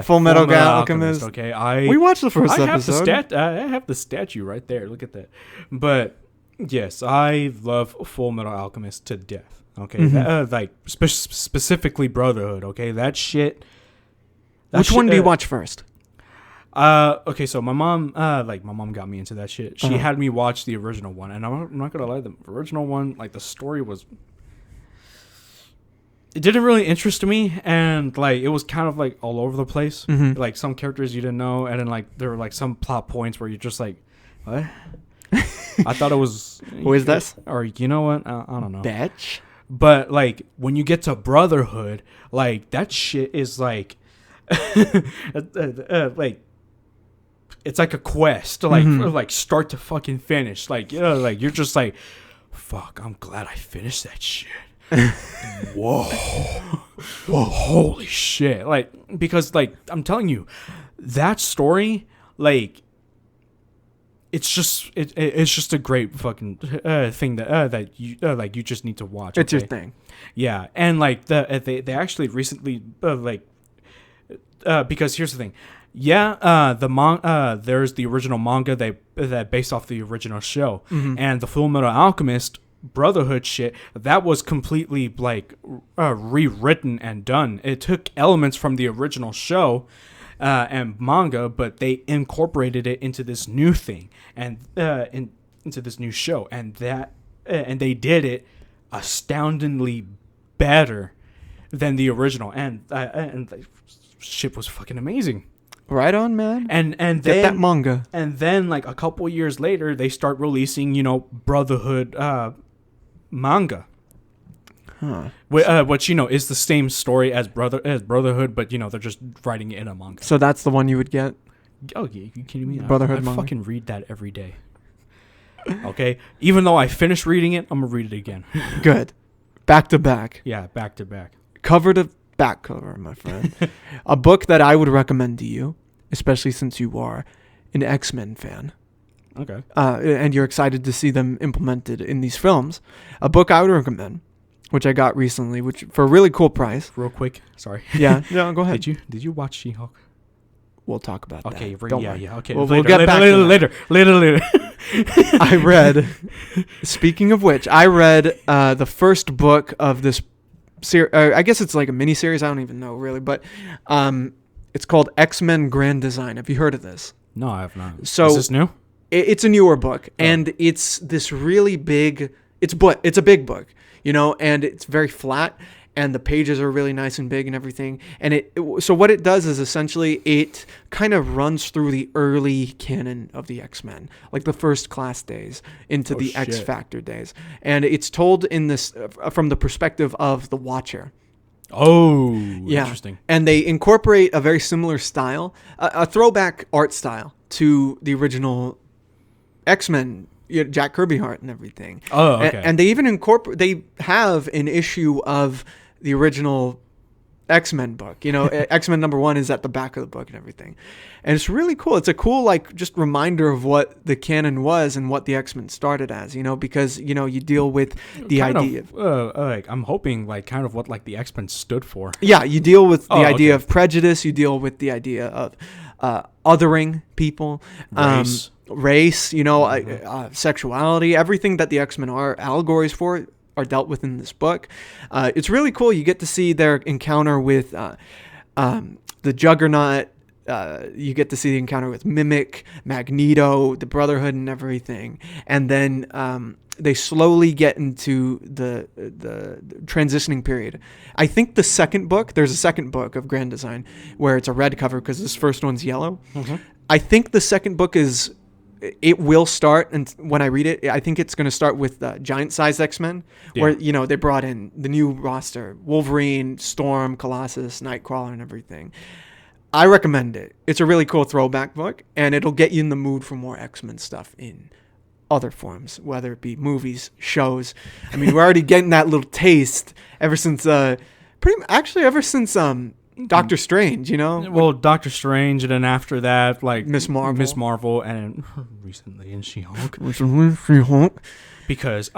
Full Metal Alchemist. Okay, we watched the first episode. I have the statue right there. Look at that. But yes, I love Full Metal Alchemist to death. Okay, like specifically Brotherhood. Okay, that shit. Which one do you watch first? Okay, so my mom got me into that shit. She had me watch the original one, and I'm not gonna lie, the original one, like the story it didn't really interest me, and like it was kind of like all over the place. Mm-hmm. Like some characters you didn't know, and then like there were like some plot points where you're just like, what? I thought it was. Who is this? Or you know what? I don't know. Bitch. But like when you get to Brotherhood, like that shit is like. Like it's like a quest, like like start to fucking finish, like, you know, like you're just like, fuck, I'm glad I finished that shit. Whoa, holy shit! Like, because like I'm telling you, that story, like, it's just a great fucking thing that you like you just need to watch. It's your thing. Yeah, and like they actually recently because here's the thing, there's the original manga that based off the original show, and the Full Metal Alchemist Brotherhood shit that was completely like rewritten and done. It took elements from the original show and manga, but they incorporated it into this new thing and into this new show, and they did it astoundingly better than the original, and shit was fucking amazing. Right on, man. And then get that manga. And then like a couple years later, they start releasing, you know, Brotherhood manga. Huh. Which, you know, is the same story as Brotherhood, but you know they're just writing it in a manga. So that's the one you would get. Oh, yeah, you kidding me? Brotherhood I manga. fucking read that every day. Okay, even though I finished reading it, I'm gonna read it again. Good, back to back. Yeah, back to back. Cover to back cover, my friend. A book that I would recommend to you, especially since you are an X-Men fan. Okay. And you're excited to see them implemented in these films. A book I would recommend, which I got recently, which for a really cool price. Real quick, sorry. Yeah, no, go ahead. Did you watch She-Hulk? We'll talk about that. Okay, yeah. Okay. We'll get back to that. Later. I read. Speaking of which, I read the first book of this series. I guess it's like a mini series. I don't even know really, but It's called X-Men Grand Design. Have you heard of this? No, I have not. So is this new? It's a newer book, and it's this really big. It's a big book, and it's very flat, and the pages are really nice and big and everything. And so what it does is essentially it kind of runs through the early canon of the X-Men, like the First Class days into the X Factor days, and it's told in this from the perspective of the Watcher. Oh, yeah. Interesting. And they incorporate a very similar style, a throwback art style to the original X-Men, Jack Kirby art and everything. Oh, okay. And they even they have an issue of the original X-Men book. X-Men #1 is at the back of the book and everything. And it's really cool. It's a cool, just reminder of what the canon was and what the X-Men started as, because, you deal with the idea of I'm hoping, kind of what, the X-Men stood for. Yeah, you deal with the idea of prejudice. You deal with the idea of othering people. Race, sexuality, everything that the X-Men are allegories for are dealt with in this book. It's really cool. You get to see their encounter with the Juggernaut. You get to see the encounter with Mimic, Magneto, the Brotherhood, and everything. And then they slowly get into the transitioning period. I think there's a second book of Grand Design where it's a red cover because this first one's yellow. Mm-hmm. I think the second book it will start, and when I read it, I think it's going to start with giant-sized X-Men, where, they brought in the new roster, Wolverine, Storm, Colossus, Nightcrawler, and everything. I recommend it. It's a really cool throwback book, and it'll get you in the mood for more X-Men stuff in other forms, whether it be movies, shows. I mean, we're already getting that little taste ever since Doctor Strange, Well, Doctor Strange, and then after that, Miss Marvel, and recently in She-Hulk. Because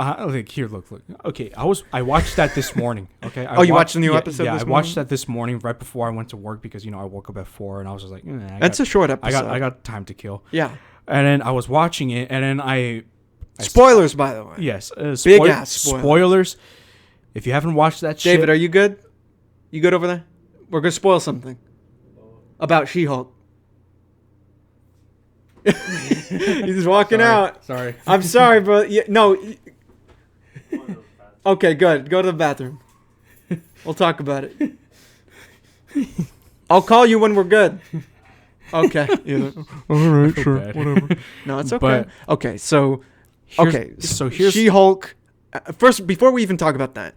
here, look. Okay, I watched that this morning. Okay. You watched the new episode? Yeah, this I morning? watched that this morning right before I went to work because I woke up at 4 and I was just like, that's a short episode. I got time to kill. Yeah. And then I was watching it, and then I spoilers, by the way. Yes, big ass spoilers. If you haven't watched that, David, are you good? You good over there? We're gonna spoil something about She-Hulk. He's walking out. Sorry. I'm sorry, bro. No. Okay, good. Go to the bathroom. We'll talk about it. I'll call you when we're good. Okay. All right, sure, whatever. No, it's okay. Okay, so here's She-Hulk. First, before we even talk about that,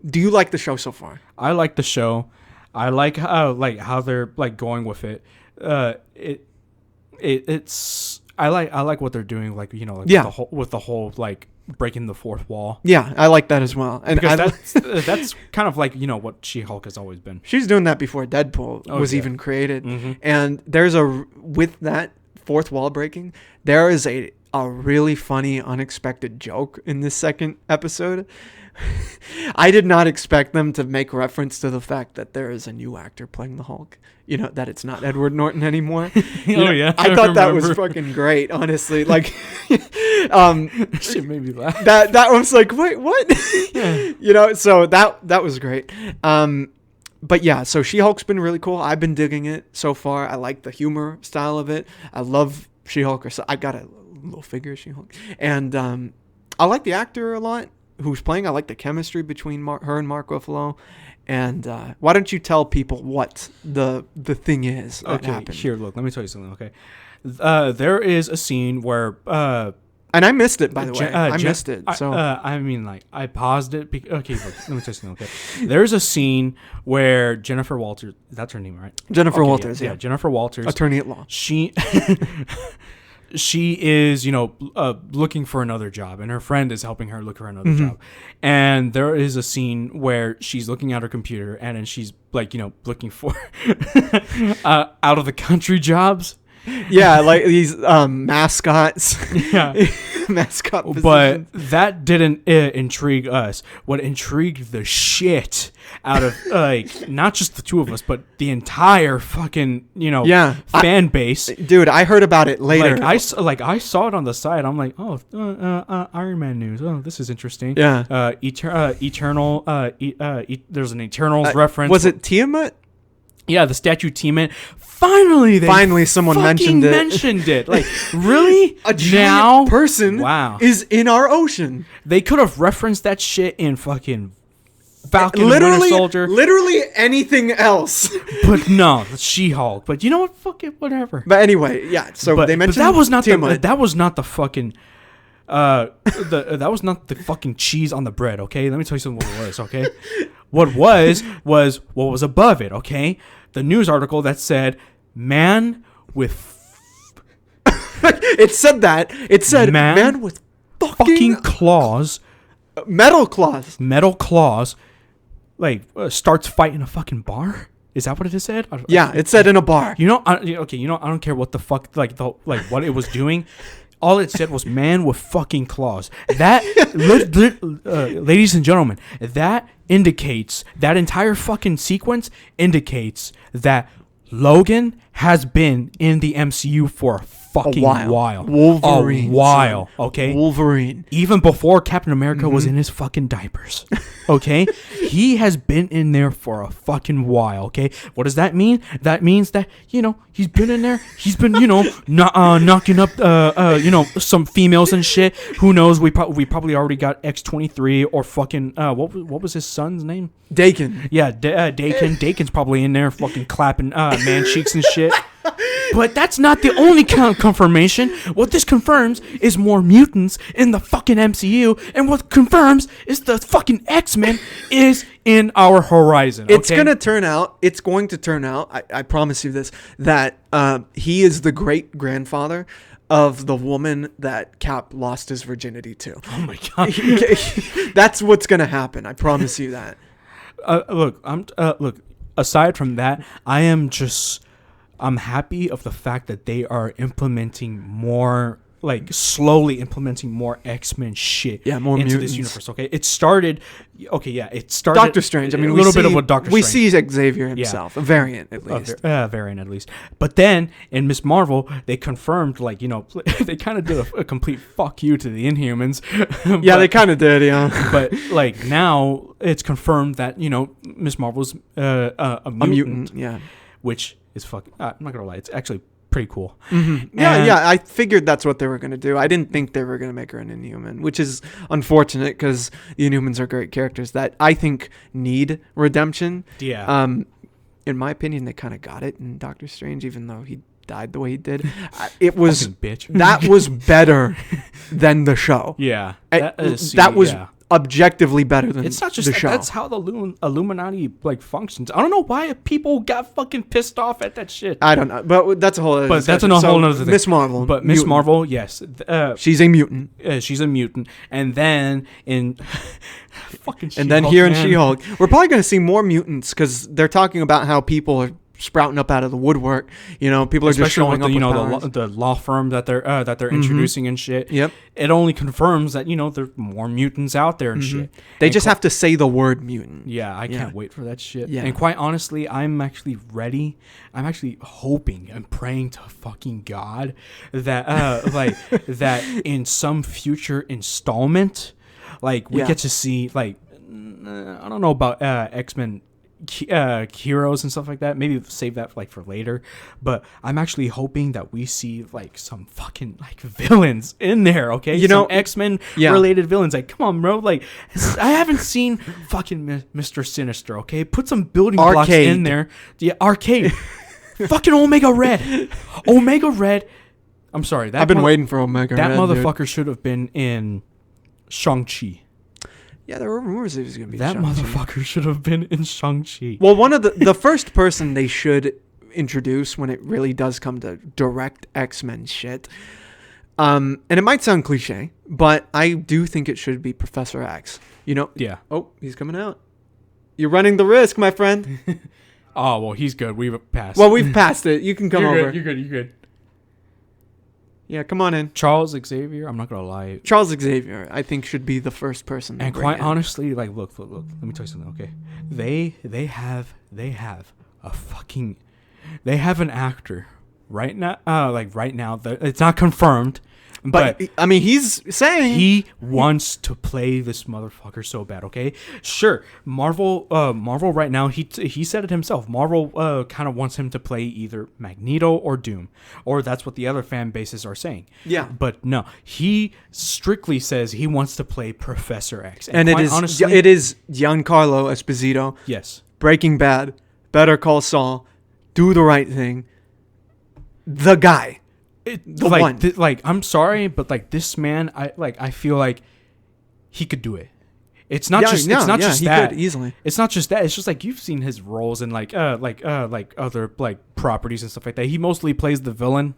do you like the show so far? I like the show. I like how they're going with it. It's I like what they're doing. With the whole breaking the fourth wall. Yeah, I like that as well. And because that's kind of what She-Hulk has always been. She's doing that before Deadpool was even created. Mm-hmm. And there's with that fourth wall breaking, there is a really funny, unexpected joke in this second episode. I did not expect them to make reference to the fact that there is a new actor playing the Hulk. That it's not Edward Norton anymore. Yeah. I thought that was fucking great, honestly. Shit made me laugh. That was like, wait, what? So that was great. But yeah, so She-Hulk's been really cool. I've been digging it so far. I like the humor style of it. I love She-Hulk. I got a little figure of She-Hulk. And I like the actor a lot who's playing. I like the chemistry between her and Mark Ruffalo. And why don't you tell people what the thing is that happened? Here, look, let me tell you something, okay? There is a scene where... and I missed it, by the way. I missed it. So I paused it. Okay, look, let me tell you something, okay? There's a scene where Jennifer Walters... That's her name, right? Jennifer Walters, yeah. Jennifer Walters. Attorney at law. She is, looking for another job, and her friend is helping her look for another job. And there is a scene where she's looking at her computer, and then she's looking for out of the country jobs. Yeah, like these mascots. Yeah. Mascot positions. But that didn't intrigue us. What intrigued the shit out of not just the two of us, but the entire fucking fan base. Dude, I heard about it later. I saw it on the side. I'm like, Iron Man news. Oh, this is interesting. Yeah. Eternal. There's an Eternals reference. Was it Tiamat? Yeah, the statue team. Finally, someone mentioned it. Like, really? A giant person is in our ocean. They could have referenced that shit in fucking Falcon and Winter Soldier. Literally anything else. But no, it's She-Hulk. But you know what? Fuck it, whatever. But anyway, yeah. So they mentioned that was not the fucking that was not the fucking cheese on the bread, okay? Let me tell you something what it was, okay? What was above it, okay? The news article that said man with it said man with fucking claws, metal claws, like starts fighting a fucking bar. Is that what it said? Yeah, it said in a bar. I don't care what the fuck what it was doing. All it said was man with fucking claws. That, ladies and gentlemen, that entire fucking sequence indicates that Logan has been in the MCU for a fucking while. Wolverine. A while, okay? Wolverine. Even before Captain America was in his fucking diapers, okay? He has been in there for a fucking while, okay? What does that mean? That means that, he's been in there. He's been, knocking up, some females and shit. Who knows? We probably already got X-23 or fucking, what was his son's name? Dakin. Yeah, Dakin. Dakin's probably in there fucking clapping man cheeks and shit. But that's not the only confirmation. What this confirms is more mutants in the fucking MCU, and what confirms is the fucking X-Men is in our horizon. Okay? It's going to turn out, I promise you this, that he is the great-grandfather of the woman that Cap lost his virginity to. Oh my God. That's what's going to happen. I promise you that. Look, aside from that, I'm happy of the fact that they are implementing more, slowly implementing more X-Men shit more into mutants. this universe, okay? It started Doctor Strange. I mean, a little bit of what Doctor Strange. We see Xavier himself, a variant at least. Variant at least. But then, in Ms. Marvel, they confirmed, they kind of did a complete fuck you to the Inhumans. Yeah, they kind of did, yeah. But, now, it's confirmed that, Ms. Marvel's a mutant. Yeah. Which is fucking... I'm not gonna lie, it's actually pretty cool. Mm-hmm. Yeah, I figured that's what they were gonna do. I didn't think they were gonna make her an Inhuman, which is unfortunate because the Inhumans are great characters that I think need redemption. Yeah. In my opinion, they kind of got it in Doctor Strange, even though he died the way he did. It was... bitch. That was better than the show. Yeah. That was... objectively better than it's not just the show. That's how the Illuminati functions. I don't know why people got fucking pissed off at that shit. I don't know, but that's a whole other But discussion. that's a whole other thing. Miss Marvel. But Miss Marvel, yes. She's a mutant. She's a mutant. And then in fucking She-Hulk, and then here in She-Hulk, we're probably going to see more mutants because they're talking about how people are sprouting up out of the woodwork. People are just showing up with the law firm that they're introducing and shit. Yep. It only confirms that there's more mutants out there and shit. They just have to say the word mutant. Yeah, I can't wait for that shit. Yeah. And quite honestly, I'm actually ready. I'm actually hoping and praying to fucking God that that in some future installment, we get to see I don't know about X-Men heroes and stuff like that. Maybe save that for later. But I'm actually hoping that we see some fucking villains in there. Okay, some X-Men related villains. Come on, bro. I haven't seen fucking Mr. Sinister. Okay, put some building blocks in there. Yeah, Arcade. Fucking Omega Red. Omega Red. I'm sorry. I've been waiting for Omega Red. That motherfucker should have been in Shang-Chi. Yeah, there were rumors he was going to be that Shang-Chi. motherfucker should have been in Shang-Chi. Well, one of the first person they should introduce when it really does come to direct X-Men shit, and it might sound cliche, but I do think it should be Professor X. Yeah. Oh, he's coming out. You're running the risk, my friend. Oh, well, he's good. We've passed. Well, we've passed it. You can come over. You're good. Yeah, come on in. Charles Xavier, I'm not gonna lie. Charles Xavier, I think, should be the first person. And quite honestly, look. Let me tell you something. Okay, they have an actor right now, it's not confirmed. But I mean, he's saying he wants to play this motherfucker so bad. Okay, sure. Marvel right now, he said it himself. Marvel kind of wants him to play either Magneto or Doom, or that's what the other fan bases are saying. Yeah. But no, he strictly says he wants to play Professor X. And it is Giancarlo Esposito. Yes. Breaking Bad, Better Call Saul, Do the Right Thing. The guy. I'm sorry, but like this man, I feel like he could do it. It's not just that. Could easily. It's not just that. It's just like you've seen his roles in like other like properties and stuff like that. He mostly plays the villain.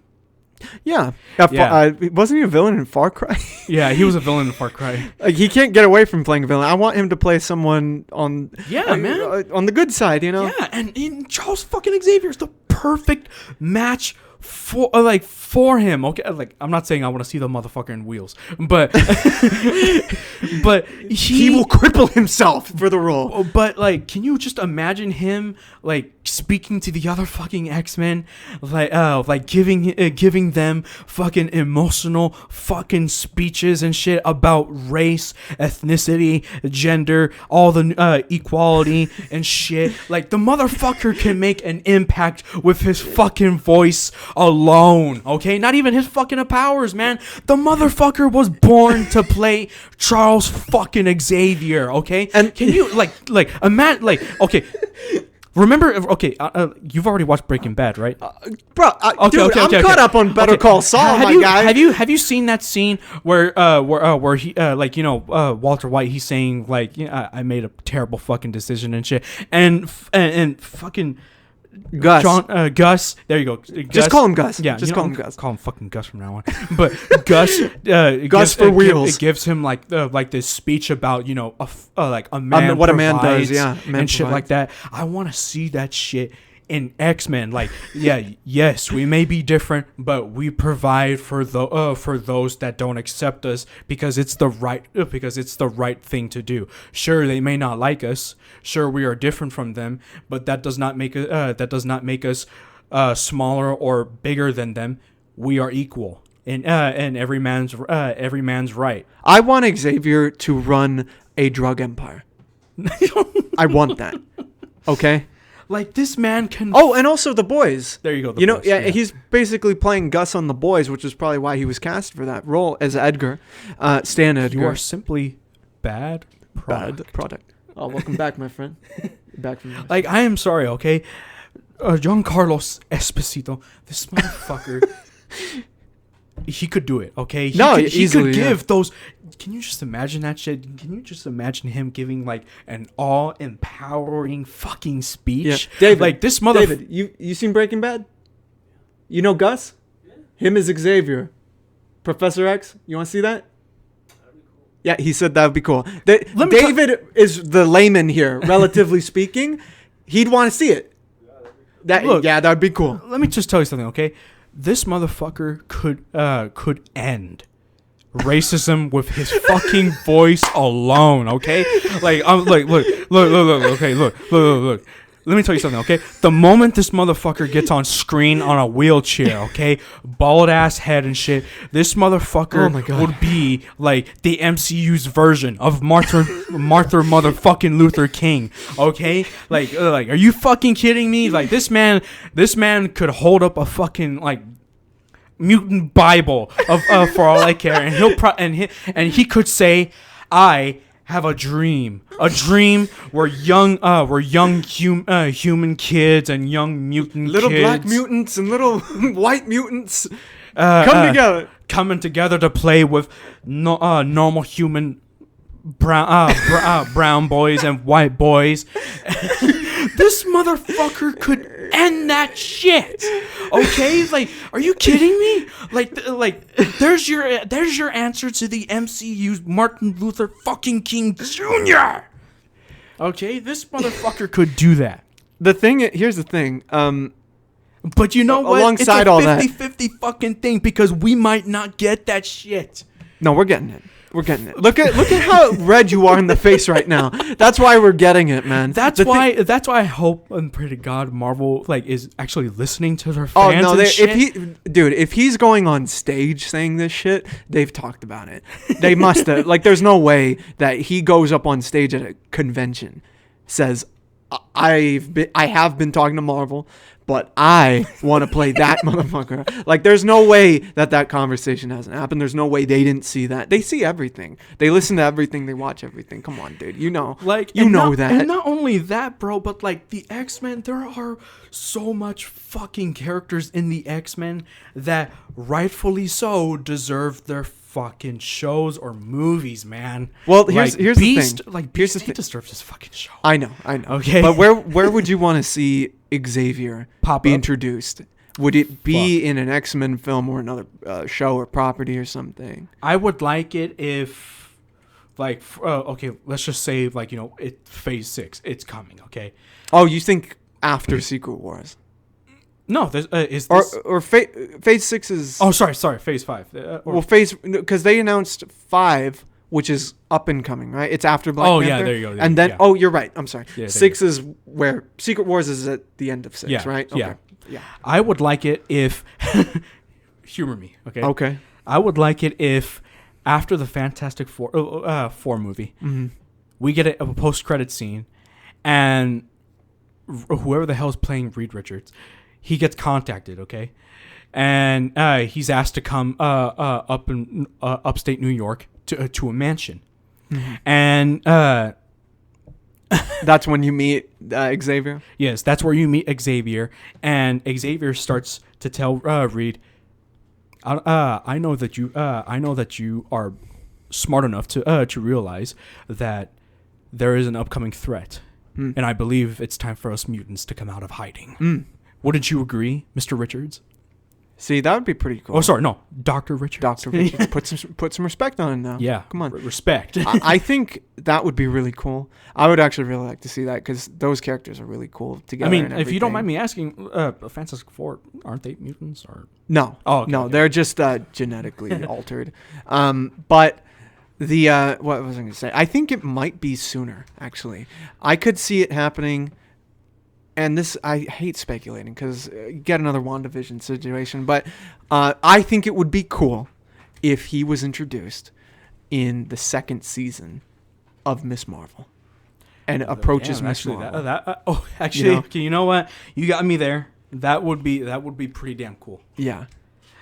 Yeah. Wasn't he a villain in Far Cry? Yeah, he was a villain in Far Cry. Like, he can't get away from playing a villain. I want him to play someone on man, on the good side, you know? Yeah, and Charles fucking Xavier's the perfect match for him. Okay, like I'm not saying I want to see the motherfucker in wheels, but but he will cripple himself for the role. But like, can you just imagine him like speaking to the other fucking X-Men, like giving them fucking emotional fucking speeches and shit about race, ethnicity, gender, all the equality and shit. Like, the motherfucker can make an impact with his fucking voice alone. Okay, not even his fucking powers, man. The motherfucker was born to play Charles fucking Xavier. Okay, and can you imagine okay. Remember, you've already watched Breaking Bad, right? I'm caught up on Better Call Saul, guy. Have you seen that scene where he Walter White, he's saying like, I made a terrible fucking decision and shit, and fucking Gus. Gus. There you go. Gus. Just call him Gus. Yeah, just call him Gus. Call him fucking Gus from now on. But Gus, Gus for wheels. It gives him like this speech about a man, what a man does, and shit like that. I want to see that shit in X-Men. Like, yes, we may be different, but we provide for those that don't accept us because it's the right thing to do. Sure, they may not like us. Sure, we are different from them, but that does not make us smaller or bigger than them. We are equal, and every man's right. I want Xavier to run a drug empire. I want that. Okay. Like, this man can... Oh, and also The Boys. There you go. He's basically playing Gus on The Boys, which is probably why he was cast for that role as Edgar. Stan Edgar. You are simply bad product. Oh, welcome back, my friend. Back from like, I am sorry, okay? Giancarlo Esposito, this motherfucker... He could do it, okay? He could give those... Can you just imagine that shit? Can you just imagine him giving, like, an all-empowering fucking speech? Yeah. David, like, this David, you seen Breaking Bad? You know Gus? Yeah. Him is Xavier. Professor X, you want to see that? That'd be cool. Yeah, he said that would be cool. David is the layman here, relatively speaking. He'd want to see it. That would be cool. Let me just tell you something, okay? This motherfucker could end racism with his fucking voice alone, okay? Like, I'm like, look. Let me tell you something, okay? The moment this motherfucker gets on screen on a wheelchair, okay, bald ass head and shit, this motherfucker would be like the MCU's version of Martha motherfucking Luther King, okay? Like, are you fucking kidding me? Like, this man could hold up a fucking like mutant Bible of for all I care, and he could say, I have a dream where young human kids and young mutant little kids, black mutants and little white mutants coming together to play with normal human brown boys and white boys. This motherfucker could end that shit. Okay, like, are you kidding me? Like, there's your answer to the MCU's Martin Luther fucking King Jr. Okay, this motherfucker could do that. Here's the thing. But you know what? Alongside it's a all that, 50-50 fucking thing because we might not get that shit. No, we're getting it. We're getting it. Look at how red you are in the face right now. That's why we're getting it, man. That's why I hope and pray to God Marvel like is actually listening to their fans. Oh no, and shit. if he's going on stage saying this shit, they've talked about it. They must have. Like, there's no way that he goes up on stage at a convention, says, I have been talking to Marvel, but I want to play that motherfucker. Like, there's no way that conversation hasn't happened. There's no way they didn't see that. They see everything. They listen to everything. They watch everything. Come on, dude. You know. Like, that. And not only that, bro, but like the X-Men, there are so much fucking characters in the X-Men that rightfully so deserve their fucking shows or movies, man. Well, here's the thing. Like, Beast, he deserves his fucking show. I know. Okay. But where would you want to see Xavier be introduced? Would it be in an X-Men film or another show or property or something? I would like it if, like, okay, let's just say, like, Phase 6, it's coming, okay? Oh, you think after Secret Wars? No, there's Phase 6 is... Oh, sorry, Phase 5. Because they announced 5, which is up and coming, right? It's after Black Panther. Yeah, there you go. And then, you're right. I'm sorry. Yeah, 6 is where Secret Wars is at the end of 6, right? Okay. Yeah. I would like it if... humor me, okay? Okay. I would like it if after the Fantastic Four movie, we get a post-credit scene, and whoever the hell is playing Reed Richards, he gets contacted, okay? And he's asked to come up in upstate New York to a mansion. Mm-hmm. And that's when you meet Xavier? Yes, that's where you meet Xavier. And Xavier starts to tell Reed, I know that you are smart enough to realize that there is an upcoming threat. And I believe it's time for us mutants to come out of hiding. Wouldn't you agree, Mr. Richards? See, that would be pretty cool. Oh, sorry, no, Dr. Richards. Dr. Richards. Put some respect on him now. Yeah, come on, respect. I think that would be really cool. I would actually really like to see that because those characters are really cool together. I mean, if you don't mind me asking, Fantastic Four, aren't they mutants or no? Oh, okay, no, okay. They're just genetically altered. But the what was I going to say? I think it might be sooner. Actually, I could see it happening. And this, I hate speculating because get another WandaVision situation. But I think it would be cool if he was introduced in the second season of Miss Marvel and approaches Miss Marvel. You know what? You got me there. That would be pretty damn cool. Yeah,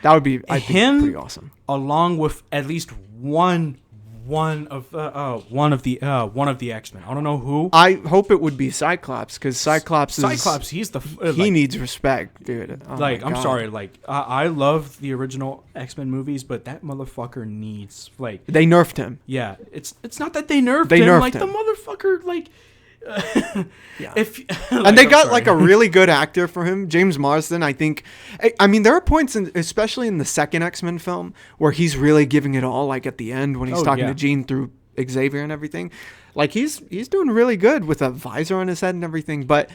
that would be. I think pretty awesome. Along with at least one of the X-Men. I don't know who. I hope it would be Cyclops because Cyclops, he's the he needs respect, dude. Oh I'm sorry, I love the original X-Men movies, but that motherfucker needs they nerfed him. Yeah, it's not that they nerfed him. Him. The motherfucker yeah. And they got a really good actor for him, James Marsden. I think. I mean, there are points, especially in the second X-Men film, where he's really giving it all. Like at the end when he's talking to Jean through Xavier and everything. Like he's doing really good with a visor on his head and everything. But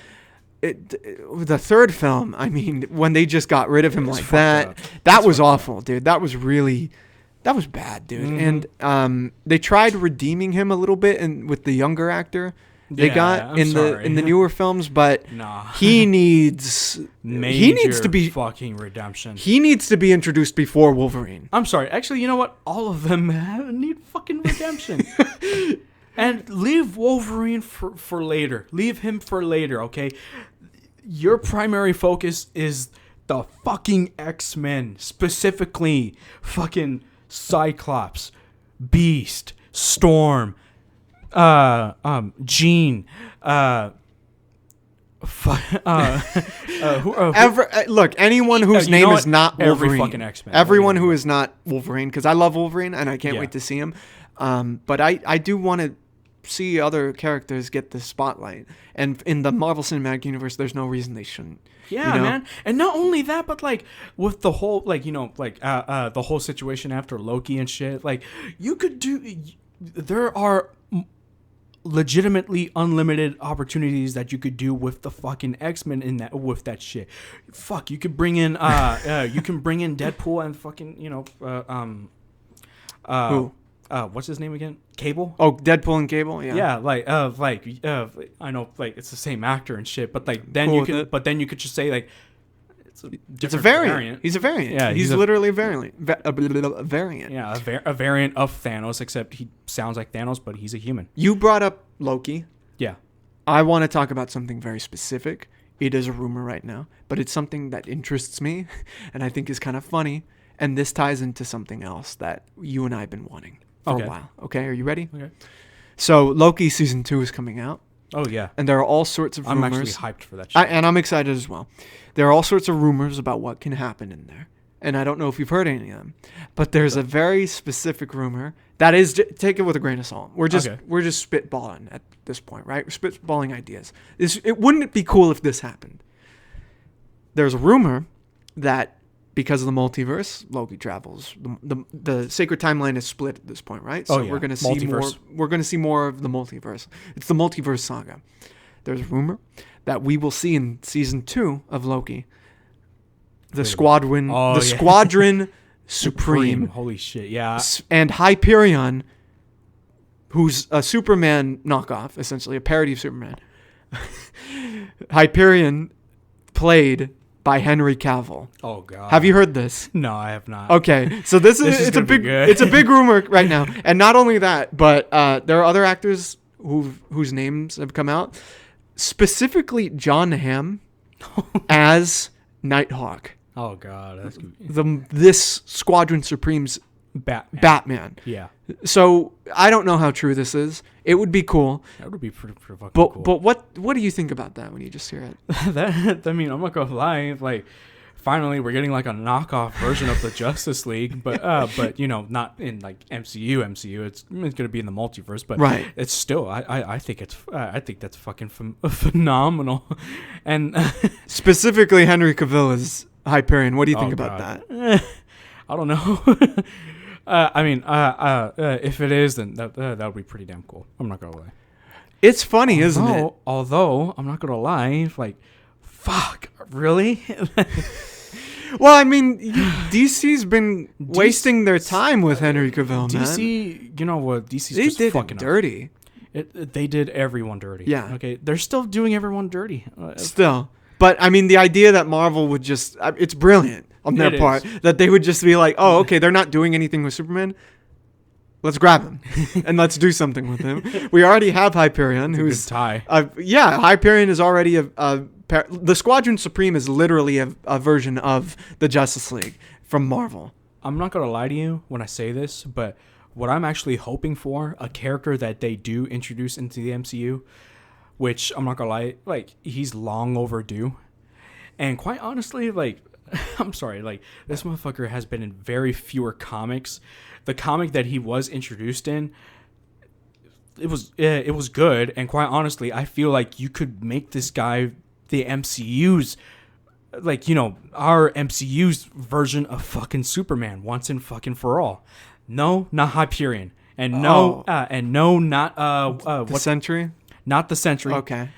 the third film, I mean, when they just got rid of him like that was awful, dude. That was bad, dude. Mm-hmm. And they tried redeeming him a little bit, and with the younger actor. They got in the newer films, but he needs to be fucking redemption. He needs to be introduced before Wolverine. I'm sorry. Actually, you know what? All of them need fucking redemption. And leave Wolverine for later. Leave him for later, okay? Your primary focus is the fucking X-Men, specifically fucking Cyclops, Beast, Storm, Jean, look, anyone whose name is not Wolverine. Every fucking X-Men. Everyone who is not Wolverine, because I love Wolverine and I can't wait to see him. But I do want to see other characters get the spotlight. And in the Marvel Cinematic Universe, there's no reason they shouldn't. Yeah, man. And not only that, but with the whole the whole situation after Loki and shit, you could do. There are legitimately unlimited opportunities that you could do with the fucking X-Men with that shit. Fuck, you could bring in you can bring in Deadpool and fucking who? what's his name again? Cable. Oh, Deadpool and Cable. Yeah. Yeah, I know, like it's the same actor and shit, but like then Cool then you could just say like it's a variant. He's a variant. Yeah, he's literally a variant. A variant. Yeah, a variant of Thanos, except he sounds like Thanos, but he's a human. You brought up Loki. Yeah. I want to talk about something very specific. It is a rumor right now, but it's something that interests me and I think is kind of funny. And this ties into something else that you and I have been wanting for a while. Okay, are you ready? Okay. So Loki season 2 is coming out. Oh, yeah. And there are all sorts of rumors. I'm actually hyped for that shit. And I'm excited as well. There are all sorts of rumors about what can happen in there. And I don't know if you've heard any of them. But there's a very specific rumor that is, take it with a grain of salt. We're just spitballing at this point, right? We're spitballing ideas. Wouldn't it be cool if this happened? There's a rumor that because of the multiverse, Loki travels. The sacred timeline is split at this point, right? So we're gonna see more. We're gonna see more of the multiverse. It's the multiverse saga. There's a rumor that we will see in season 2 of Loki the Squadron Supreme. Holy shit! Yeah. And Hyperion, who's a Superman knockoff, essentially a parody of Superman. Hyperion, played by Henry Cavill. Oh God! Have you heard this? No, I have not. Okay, so this is it's a big rumor right now, and not only that, but there are other actors whose names have come out, specifically John Hamm as Nighthawk. Oh God, that's this Squadron Supreme's Batman. Yeah. So I don't know how true this is. It would be cool. That would be pretty fucking cool. But what do you think about that when you just hear it? I mean, I'm not gonna lie. Like, finally, we're getting like a knockoff version of the Justice League, but you know, not in like MCU. It's gonna be in the multiverse, but right. It's still. I think that's fucking phenomenal, and specifically Henry Cavill is Hyperion. What do you think about that? I don't know. I mean, if it is, then that would be pretty damn cool. I'm not gonna lie. It's funny, isn't it? Although I'm not gonna lie, like, fuck, really? Well, I mean, DC's been wasting their time with Henry Cavill, man. DC, you know what? DC's they just did fucking dirty. They did everyone dirty. Yeah. Okay. They're still doing everyone dirty. Still. But, I mean, the idea that Marvel would just... it's brilliant on their part. That they would just be like, oh, okay, they're not doing anything with Superman. Let's grab him. And let's do something with him. We already have Hyperion, who's... a good tie. Hyperion is already the Squadron Supreme is literally a version of the Justice League from Marvel. I'm not going to lie to you when I say this, but what I'm actually hoping for, a character that they do introduce into the MCU... which I'm not gonna lie, like, he's long overdue. And quite honestly, like, I'm sorry, like, this motherfucker has been in very fewer comics. The comic that he was introduced in, it was good. And quite honestly, I feel like you could make this guy the MCU's, like, you know, our MCU's version of fucking Superman once and fucking for all. No, not Hyperion. And not the Sentry? Not the Sentry. Okay.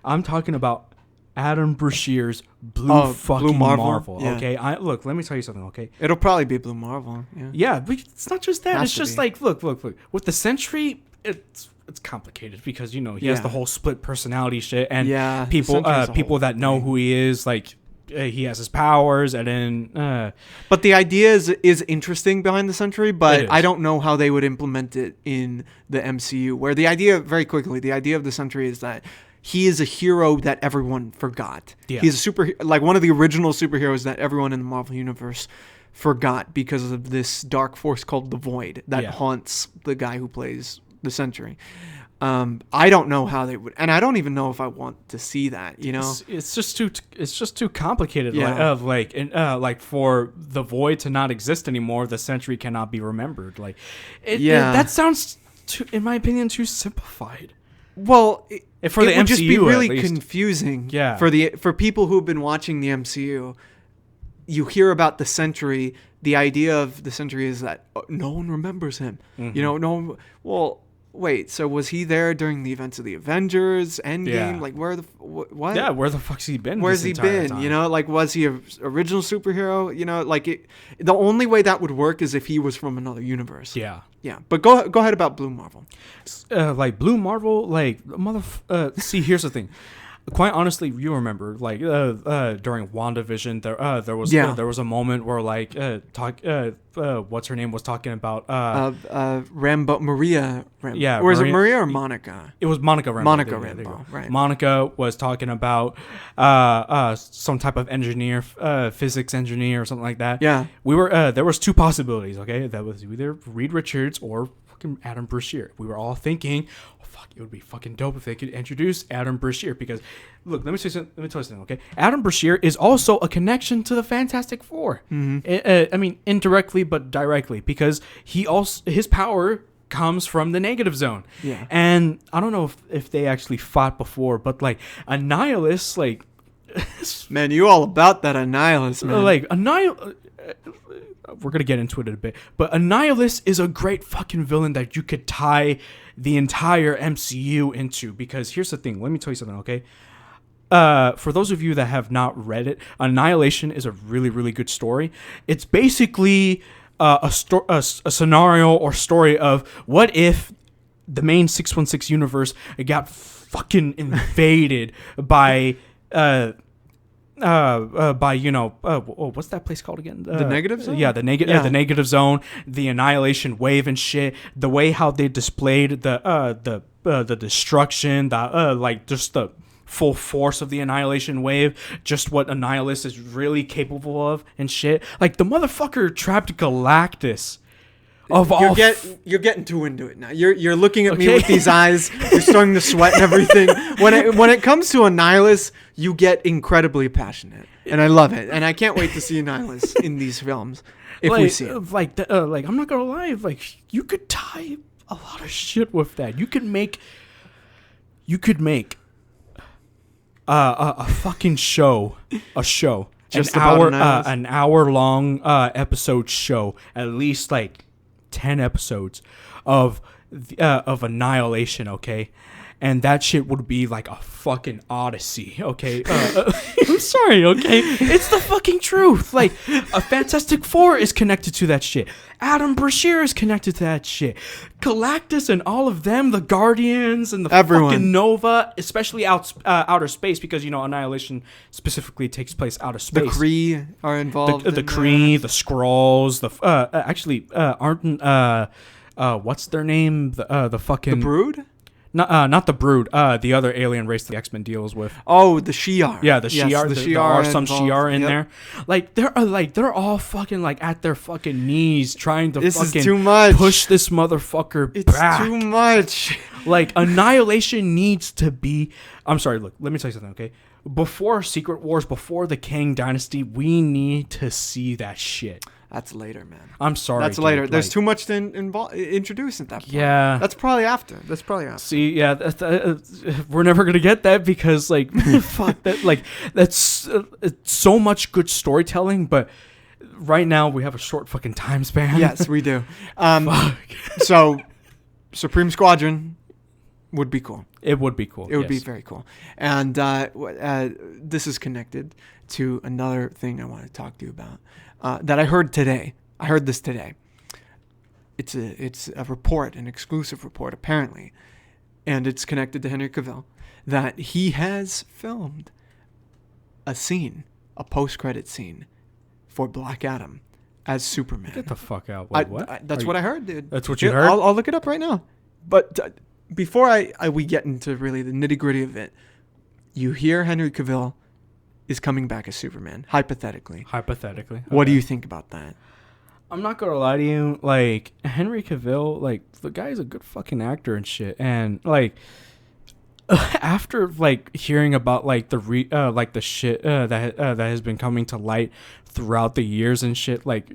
I'm talking about Adam Brashear's Blue Marvel. Yeah. Okay. Look, let me tell you something. Okay. It'll probably be Blue Marvel. Yeah, but it's not just that. It's just like, look. With the Sentry, it's complicated because, you know, he has the whole split personality shit, and people that know who he is, like, he has his powers, and then but the idea is interesting behind the Sentry, but I don't know how they would implement it in the MCU, where the idea of the Sentry is that he is a hero that everyone forgot. He's like one of the original superheroes that everyone in the Marvel universe forgot because of this dark force called the Void that haunts the guy who plays the Sentry. I don't know how they would, and I don't even know if I want to see that. You know, it's just too complicated. Yeah. Like for the Void to not exist anymore, the Sentry cannot be remembered. Like, that sounds, in my opinion, too simplified. Well, for the MCU, would just be really confusing. Yeah. For people who've been watching the MCU, you hear about the Sentry. The idea of the Sentry is that no one remembers him. Mm-hmm. You know, Wait, so was he there during the events of the Avengers Endgame? Yeah. Like, where the what? Yeah, where the fuck's he been? Where's this he entire been? time? You know, like, was he a original superhero? You know, like, the only way that would work is if he was from another universe. Yeah. Yeah, but go ahead about Blue Marvel. Like Blue Marvel, like see, here's the thing. Quite honestly, you remember, like, during WandaVision, there was a moment where, like, what's her name was talking about Maria Rambo. Yeah, or is it Maria or Monica? It was Monica Rambo. Monica Rambo, right. Monica was talking about some type of engineer, physics engineer or something like that. Yeah. We were there was two possibilities, okay? That was either Reed Richards or fucking Adam Brashear. We were all thinking, oh, fuck, it would be fucking dope if they could introduce Adam Brashear, because look, let me tell you something, okay? Adam Brashear is also a connection to the Fantastic Four. I mean, indirectly but directly, because his power comes from the negative zone. Yeah. And I don't know if they actually fought before, but like Annihilus, like man, you all about that Annihilus, man. like we're gonna get into it in a bit, but Annihilus is a great fucking villain that you could tie the entire MCU into, because here's the thing, let me tell you something, okay? For those of you that have not read it, Annihilation is a really, really good story. It's basically a scenario or story of what if the main 616 universe got fucking invaded by what's that place called again? The negative zone? Yeah, the negative zone, the annihilation wave and shit. The way how they displayed the destruction, like just the full force of the annihilation wave, just what Annihilus is really capable of and shit. Like, the motherfucker trapped Galactus. You're getting too into it now. You're looking at me with these eyes. You're starting to sweat and everything. When it comes to Annihilus, you get incredibly passionate, and I love it. And I can't wait to see Annihilus in these films if we see it. Like I'm not gonna lie. Like, you could tie a lot of shit with that. You could make a fucking show. Just an hour long episode show. At least like 10 episodes of Annihilation, okay? And that shit would be like a fucking odyssey, okay? I'm sorry, okay? It's the fucking truth. Like, a Fantastic Four is connected to that shit. Adam Brashear is connected to that shit. Galactus and all of them, the Guardians and the fucking Nova, especially outer space, because, you know, Annihilation specifically takes place out of space. The Kree are involved. The Kree, the Skrulls, what's their name? The fucking... The Brood? Not the Brood. The other alien race the X-Men deals with. Oh, the Shi'ar. Yeah, the Shi'ar. There are some Shi'ar in there. Like, they're all fucking like at their fucking knees trying to is too much. Push this motherfucker back. It's too much. Like, Annihilation needs to be. I'm sorry. Look, let me tell you something. Okay, before Secret Wars, before the Kang Dynasty, we need to see that shit. That's later, man. I'm sorry. That's later. There's too much to introduce at that point. Yeah. That's probably after. See, yeah, we're never gonna get that, because like, fuck that. Like, that's it's so much good storytelling, but right now we have a short fucking time span. Yes, we do. So, Supreme Squadron would be cool. It would be cool. It would be very cool. And this is connected to another thing I want to talk to you about. That I heard today. I heard this today. It's a report, an exclusive report, apparently, and it's connected to Henry Cavill, that he has filmed a post-credit scene for Black Adam as Superman. Get the fuck out. Wait, what? That's what I heard, dude. That's what you heard? I'll look it up right now. But before we get into really the nitty-gritty of it, you hear Henry Cavill is coming back as Superman, hypothetically. Okay. What do you think about that? I'm not gonna lie to you. Like, Henry Cavill, like, the guy is a good fucking actor and shit. And like, after like hearing about like the shit that has been coming to light throughout the years and shit, like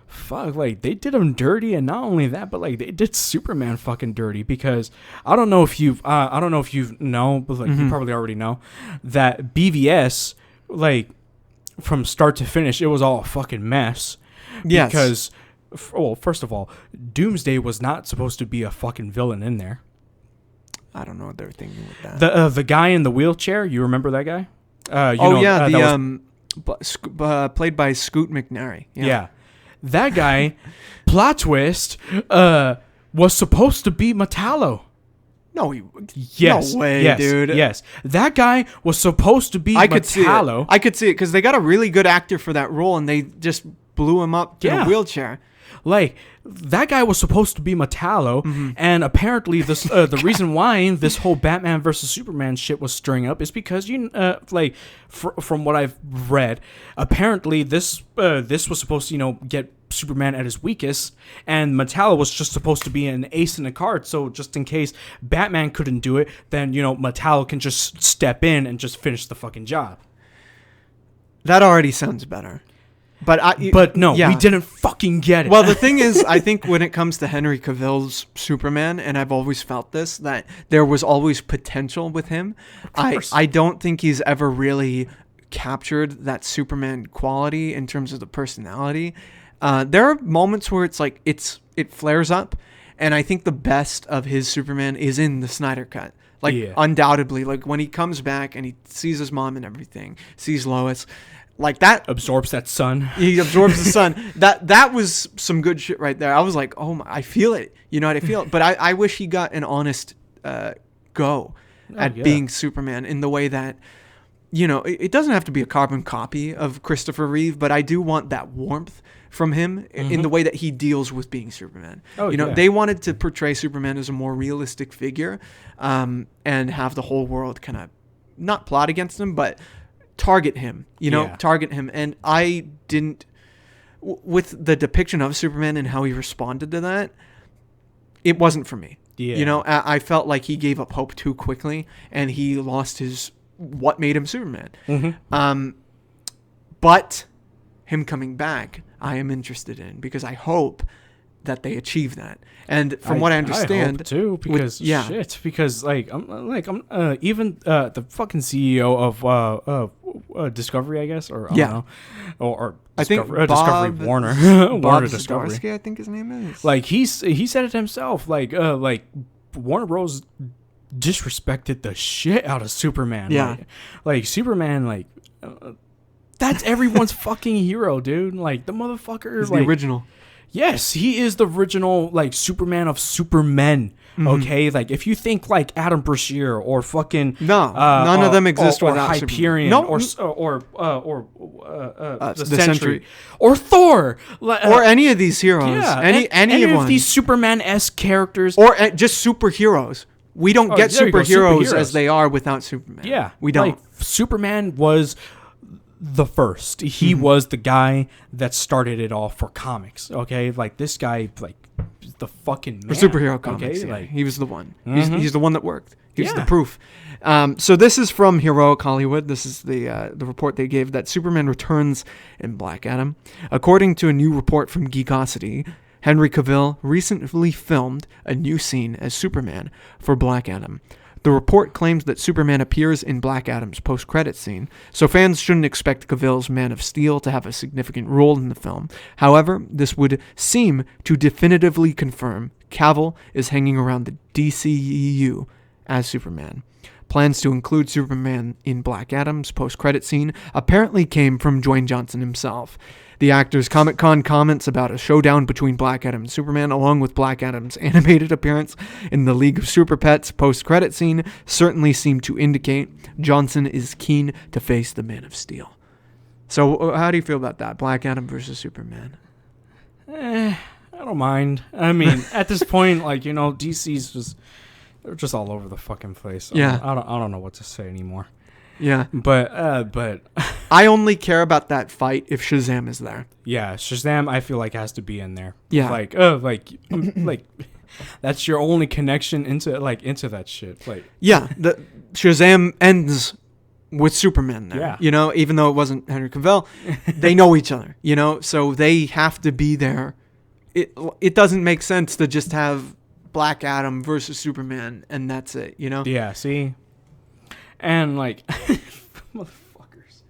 fuck, like, they did him dirty, and not only that, but like, they did Superman fucking dirty, because I don't know if you know, but like, you probably already know that BVS, like, from start to finish, it was all a fucking mess. Yes. Because well, first of all, Doomsday was not supposed to be a fucking villain in there. I don't know what they're thinking with that. The guy in the wheelchair, you remember that guy? Played by Scoot McNairy. Yeah. That guy, plot twist, was supposed to be Metallo. No, Yes. No way, yes, dude. Yes. That guy was supposed to be Metallo. I could see it because they got a really good actor for that role, and they just blew him up in a wheelchair. Like, that guy was supposed to be Metallo, and apparently this the reason why this whole Batman versus Superman shit was stirring up is because from what I've read, apparently this was supposed to get Superman at his weakest, and Metallo was just supposed to be an ace in the card. So just in case Batman couldn't do it, then Metallo can just step in and just finish the fucking job. That already sounds better. But we didn't fucking get it. Well, the thing is, I think when it comes to Henry Cavill's Superman, and I've always felt this, that there was always potential with him. I don't think he's ever really captured that Superman quality in terms of the personality. There are moments where it's like it flares up, and I think the best of his Superman is in the Snyder Cut. Undoubtedly, like when he comes back and he sees his mom and everything, sees Lois. Like that absorbs that sun. He absorbs the sun. That was some good shit right there. I was like, oh my, I feel it. I feel it. But I wish he got an honest go at being Superman in the way that, it doesn't have to be a carbon copy of Christopher Reeve, but I do want that warmth from him in the way that he deals with being Superman. They wanted to portray Superman as a more realistic figure, and have the whole world kind of not plot against him, but target him, target him. And I didn't, with the depiction of Superman and how he responded to that, it wasn't for me. Yeah. I felt like he gave up hope too quickly, and he lost what made him Superman. But him coming back, I am interested in, because I hope that they achieve that. And from what I understand, I hope too, because because even the fucking CEO of Discovery, I guess, or I don't know, or I think Discovery Warner, Warner Discovery, I think his name is. Like he said it himself, like Warner Bros. Disrespected the shit out of Superman. Yeah, like Superman, that's everyone's fucking hero, dude. Like the motherfucker, he's the original. Yes, he is the original, Superman of Supermen. Okay, if you think Adam Brashear or fucking none of them exist or without Hyperion, Superman. The Sentry, or Thor, or any of these heroes. Yeah, any of these Superman-esque characters, or just superheroes. We don't get superheroes as they are without Superman. Yeah, we don't. Superman was the first. He was the guy that started it all for comics. Okay, this guy, the fucking man. For superhero comics. Okay? He was the one. He's the one that worked. He's the proof. So this is from Heroic Hollywood. This is the report they gave that Superman returns in Black Adam. According to a new report from Geekosity, Henry Cavill recently filmed a new scene as Superman for Black Adam. The report claims that Superman appears in Black Adam's post-credits scene, so fans shouldn't expect Cavill's Man of Steel to have a significant role in the film. However, this would seem to definitively confirm Cavill is hanging around the DCEU as Superman. Plans to include Superman in Black Adam's post-credit scene apparently came from Dwayne Johnson himself. The actor's Comic-Con comments about a showdown between Black Adam and Superman, along with Black Adam's animated appearance in the League of Super Pets post-credit scene, certainly seem to indicate Johnson is keen to face the Man of Steel. So how do you feel about that? Black Adam versus Superman? I don't mind. I mean, at this point, DC's just all over the fucking place. So yeah. I don't know what to say anymore. Yeah, but I only care about that fight if Shazam is there. Yeah, Shazam I feel has to be in there. Yeah, that's your only connection into that shit. Yeah, the Shazam ends with Superman there. Yeah, even though it wasn't Henry Cavill, they know each other. So they have to be there. It doesn't make sense to just have Black Adam versus Superman and that's it. Yeah, see. And motherfuckers.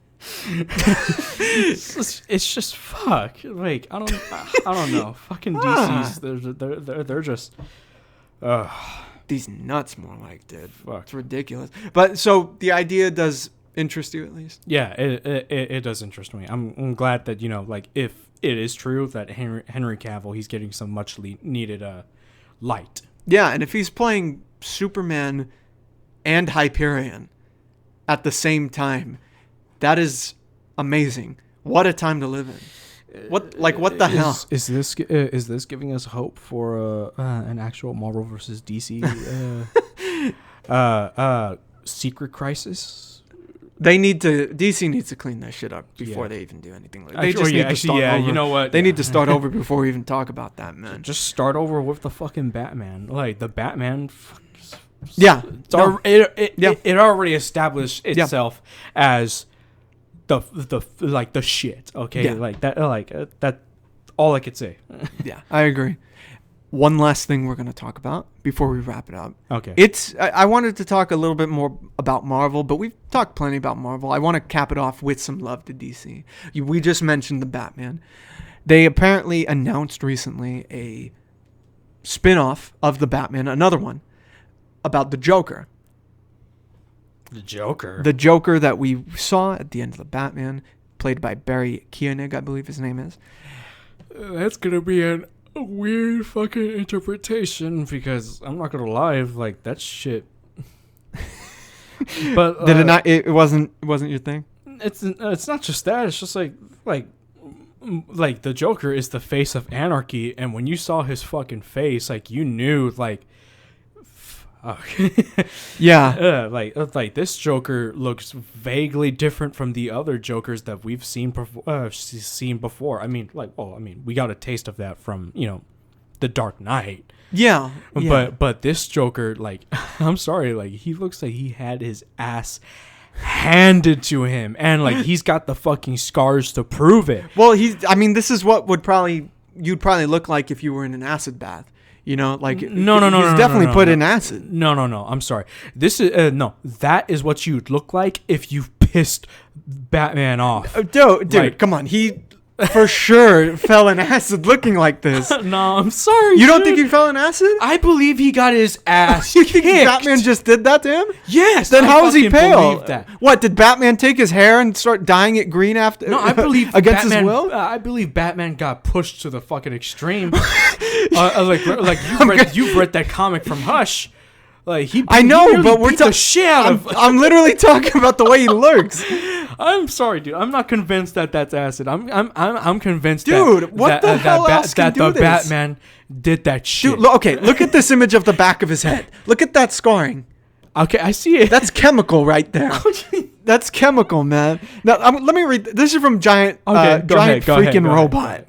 it's just fuck. Like I don't know. Fucking DC's they're just. These nuts, more like, dude. Fuck. It's ridiculous. But so the idea does interest you at least. Yeah, it does interest me. I'm glad that like if it is true that Henry Cavill, he's getting some much needed light. Yeah, and if he's playing Superman and Hyperion at the same time, that is amazing. What a time to live in. What the hell? Is this giving us hope for an actual Marvel versus DC secret crisis? DC needs to clean that shit up before they even do anything. Like, they just need to start over. You know what? They need to start over before we even talk about that, man. Just start over with the fucking Batman. Like the Batman. Yeah. It already established itself as the shit. Okay. Yeah. Like that. All I could say. Yeah, I agree. One last thing we're going to talk about before we wrap it up. Okay. I wanted to talk a little bit more about Marvel, but we've talked plenty about Marvel. I want to cap it off with some love to DC. We just mentioned the Batman. They apparently announced recently a spin-off of the Batman, another one, about the Joker. The Joker? The Joker that we saw at the end of the Batman, played by Barry Keoghan, I believe his name is. That's going to be a weird fucking interpretation because I'm not gonna lie, like that shit. But did it not? It wasn't your thing. It's not just that. It's just like the Joker is the face of anarchy, and when you saw his fucking face, like you knew, like, fuck. Yeah. Like this Joker looks vaguely different from the other Jokers that we've seen before. I mean, we got a taste of that from The Dark Knight. Yeah. But this Joker, like, I'm sorry, like he looks like he had his ass handed to him, and like he's got the fucking scars to prove it. Well, this is what you'd probably look like if you were in an acid bath. No. He's definitely put in acid. No. I'm sorry. This is that is what you'd look like if you pissed Batman off. Dude, come on. He for sure fell in acid looking like this. No, I'm sorry. You don't think he fell in acid? I believe he got his ass You think Batman just did that to him? Yes. Then how is he pale? That. What, did Batman take his hair and start dyeing it green after? No, I believe against Batman, his will. I believe Batman got pushed to the fucking extreme. You've read that comic from Hush. Like I know, really but we're talking shit out of. I'm literally talking about the way he looks. I'm sorry, dude. I'm not convinced that that's acid. I'm convinced, dude. That the Batman did that shit. Dude, okay, look at this image of the back of his head. Look at that scarring. Okay, I see it. That's chemical right there. That's chemical, man. Now let me read. This is from Giant Freaking Robot.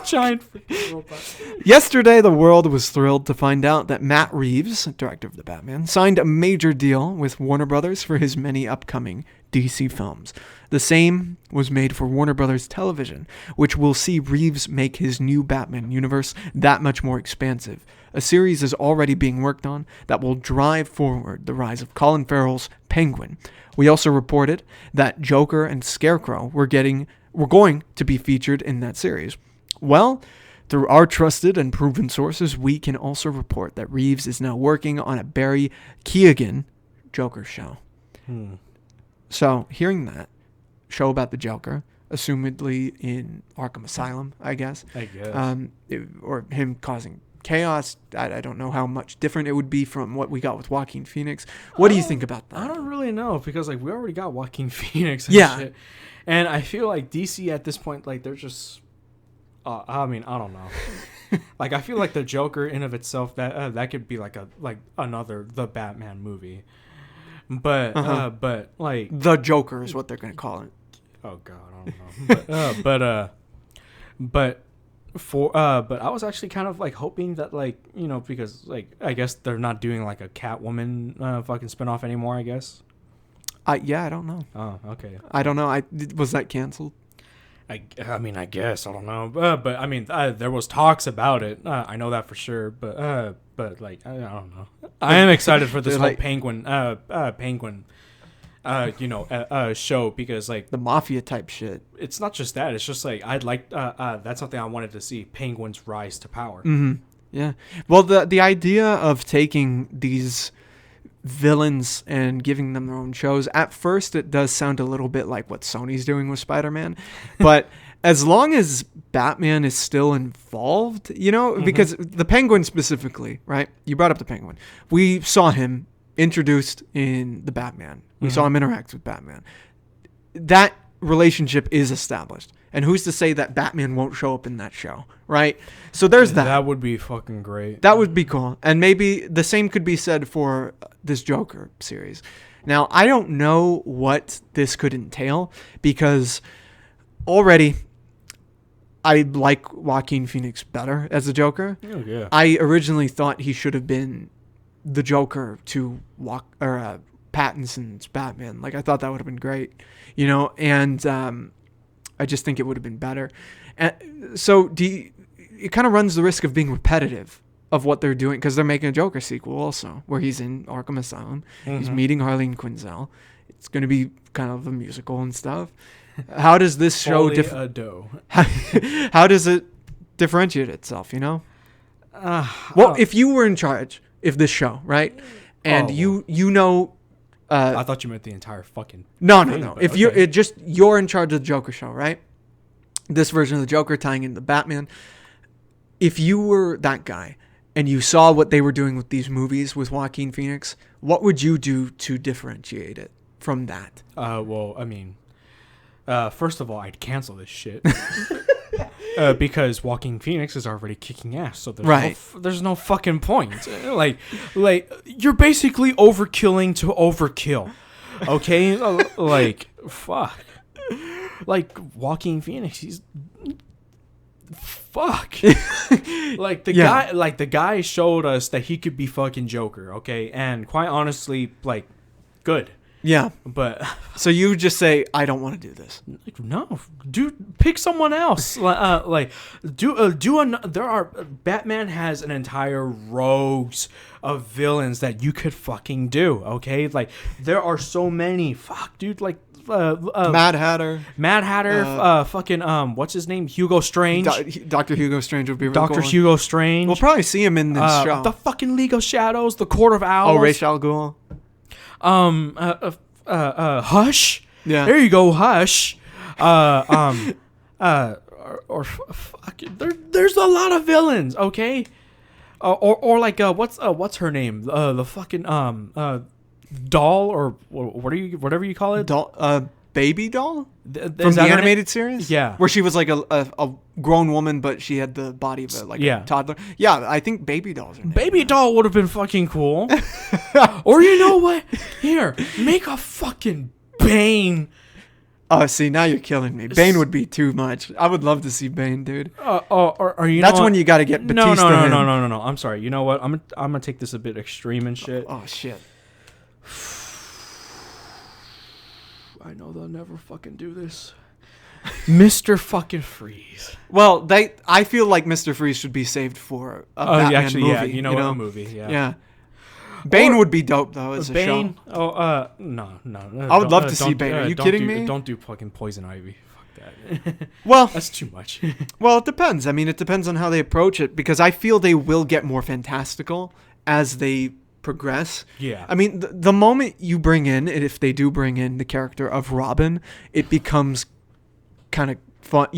Giant freaking robot. Yesterday, the world was thrilled to find out that Matt Reeves, director of the Batman, signed a major deal with Warner Brothers for his many upcoming DC films. The same was made for Warner Brothers Television, which will see Reeves make his new Batman universe that much more expansive. A series is already being worked on that will drive forward the rise of Colin Farrell's Penguin. We also reported that Joker and Scarecrow were going to be featured in that series. Well, through our trusted and proven sources, we can also report that Reeves is now working on a Barry Keoghan Joker show. So, hearing that show about the Joker, assumedly in Arkham Asylum, I guess. Or him causing chaos. I don't know how much different it would be from what we got with Joaquin Phoenix. What do you think about that? I don't really know, because like we already got Joaquin Phoenix and shit. And I feel like DC at this point, like they're just... I don't know. Like, I feel like the Joker in of itself, that could be like another The Batman movie. But like The Joker is what they're gonna call it. Oh God, I don't know. But I was actually kind of like hoping that, like, because like I guess they're not doing like a Catwoman fucking spinoff anymore, I guess. I don't know. Oh, okay. I don't know. Was that canceled? I guess I don't know, but I mean, there was talks about it. I know that for sure, but like I don't know. I am excited for this whole Penguin show, because like The mafia type shit. it's not just that. It's just like I'd like that's something I wanted to see. Penguin's rise to power. Yeah. Well, the idea of taking these villains and giving them their own shows, at first it does sound a little bit like what Sony's doing with Spider-Man, but as long as Batman is still involved, because the Penguin specifically, right? You brought up the Penguin. We saw him introduced in the Batman. We saw him interact with Batman. That relationship is established. And who's to say that Batman won't show up in that show, right? So there's that. That would be fucking great. That would be cool. And maybe the same could be said for this Joker series. Now, I don't know what this could entail, because already I like Joaquin Phoenix better as the Joker. Oh, yeah. I originally thought he should have been the Joker to Pattinson's Batman. Like, I thought that would have been great, and I just think it would have been better. So it kind of runs the risk of being repetitive of what they're doing, because they're making a Joker sequel also, where he's in Arkham Asylum. He's meeting Harleen Quinzel. It's going to be kind of a musical and stuff. How does this show how does it differentiate itself, Well, if you were in charge of this show, right? And I thought you meant the entire fucking No. If okay. you're in charge of the Joker show, right? This version of the Joker tying into Batman. If you were that guy and you saw what they were doing with these movies with Joaquin Phoenix, what would you do to differentiate it from that? First of all, I'd cancel this shit. Because Joaquin Phoenix is already kicking ass, so there's no fucking point. Like you're basically overkilling to overkill, okay? Fuck. Like Joaquin Phoenix, he's fuck. The guy showed us that he could be fucking Joker, okay? And quite honestly, good. Yeah, but so you just say, I don't want to do this. No, dude, pick someone else. Batman has an entire rogues of villains that you could fucking do. Okay, like there are so many. Fuck, dude, Mad Hatter, fucking what's his name? Hugo Strange. Dr. Hugo Strange would be really Dr. cool. Hugo Strange. We'll probably see him in this show. The fucking League of Shadows, the Court of Owls. Oh, Ra's al Ghul. Hush. Yeah. There you go, Hush. Fuck. There's a lot of villains. Okay. What's her name? The fucking doll, or whatever you call it. Doll. Baby doll? From the animated series? Yeah. Where she was like a grown woman, but she had the body of a toddler. Yeah, I think Baby doll's her name. Baby doll would have been fucking cool. Or you know what? Here, make a fucking Bane. Oh, see, now you're killing me. Bane would be too much. I would love to see Bane, dude. That's when you got to get Batista. No. I'm sorry. You know what? I'm gonna take this a bit extreme and shit. Oh shit. I know they'll never fucking do this. Mr. fucking Freeze. Well, I feel like Mr. Freeze should be saved for a Batman movie. Yeah, you know what, a movie, yeah. Yeah. Bane would be dope though as a show. Oh, no. I would love to see Bane. Are you kidding me? Don't do fucking Poison Ivy. Fuck that. Well, that's too much. Well, it depends. I mean, it depends on how they approach it, because I feel they will get more fantastical as they progress. Yeah. I mean, the moment you bring in, if they do bring in the character of Robin, it becomes kind of fun,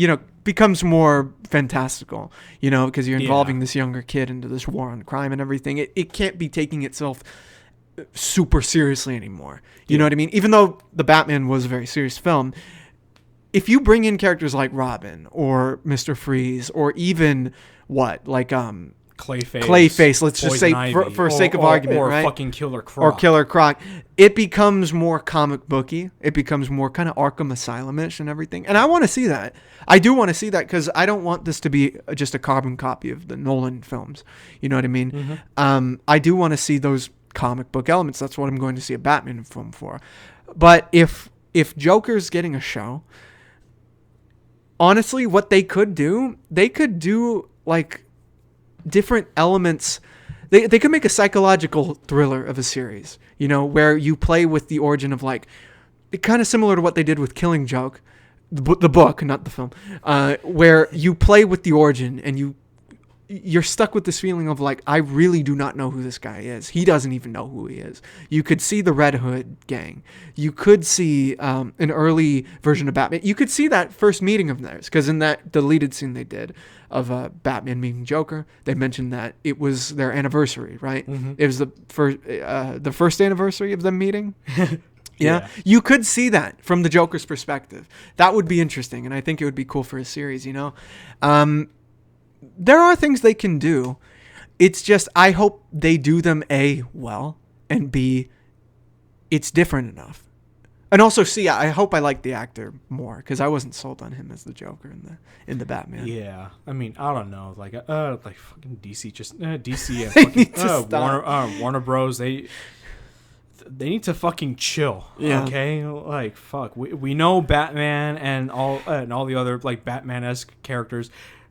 becomes more fantastical, because you're involving this younger kid into this war on crime and everything. It can't be taking itself super seriously anymore. You know what I mean? Even though the Batman was a very serious film, if you bring in characters like Robin or Mr. Freeze, or even Clayface, let's just say, for sake of argument, right? Or fucking Killer Croc. Or Killer Croc. It becomes more comic booky. It becomes more kind of Arkham Asylum-ish and everything. And I want to see that. I do want to see that, because I don't want this to be just a carbon copy of the Nolan films. You know what I mean? Mm-hmm. I do want to see those comic book elements. That's what I'm going to see a Batman film for. But if Joker's getting a show, honestly, what they could do like different elements. They could make a psychological thriller of a series, where you play with the origin of like kind of similar to what they did with Killing Joke, the book, not the film, where you play with the origin and you're stuck with this feeling of like, I really do not know who this guy is. He doesn't even know who he is. You could see the Red Hood gang. You could see an early version of Batman. You could see that first meeting of theirs, because in that deleted scene they did of Batman meeting Joker, they mentioned that it was their anniversary, right? Mm-hmm. It was the first anniversary of them meeting. Yeah, you could see that from the Joker's perspective. That would be interesting, and I think it would be cool for a series, you know? There are things they can do. It's just, I hope they do them A, well, and B, it's different enough. And also, C, I hope I like the actor more, because I wasn't sold on him as the Joker in the Batman. Yeah, I mean, I don't know, like fucking DC, just DC and fucking Warner Bros. They need to fucking chill. Yeah. Okay. Like, fuck. We know Batman and all the other like Batman-esque characters.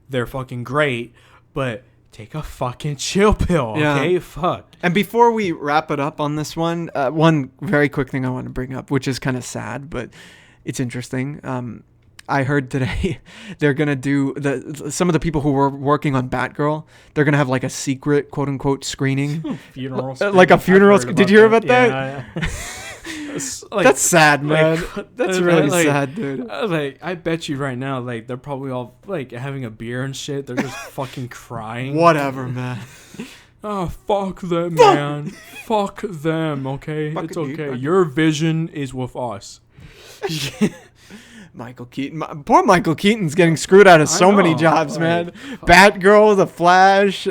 They're fucking great, but take a fucking chill pill. Okay. Yeah. Fuck. And before we wrap it up on this one very quick thing I want to bring up, which is kind of sad, but it's interesting. I heard today they're gonna do some of the people who were working on Batgirl. They're gonna have like a secret, quote unquote, screening, funeral, like a funeral. Did you hear about that? Yeah. Like, that's sad, man. That's really sad, dude. Like, I bet you right now, like they're probably all like having a beer and shit. They're just fucking crying. Whatever, man. Oh, fuck them, man. Fuck them. Okay, it's okay. Your vision is with us. Michael Keaton. Poor Michael Keaton's getting screwed out of so many jobs, man. Batgirl, The Flash,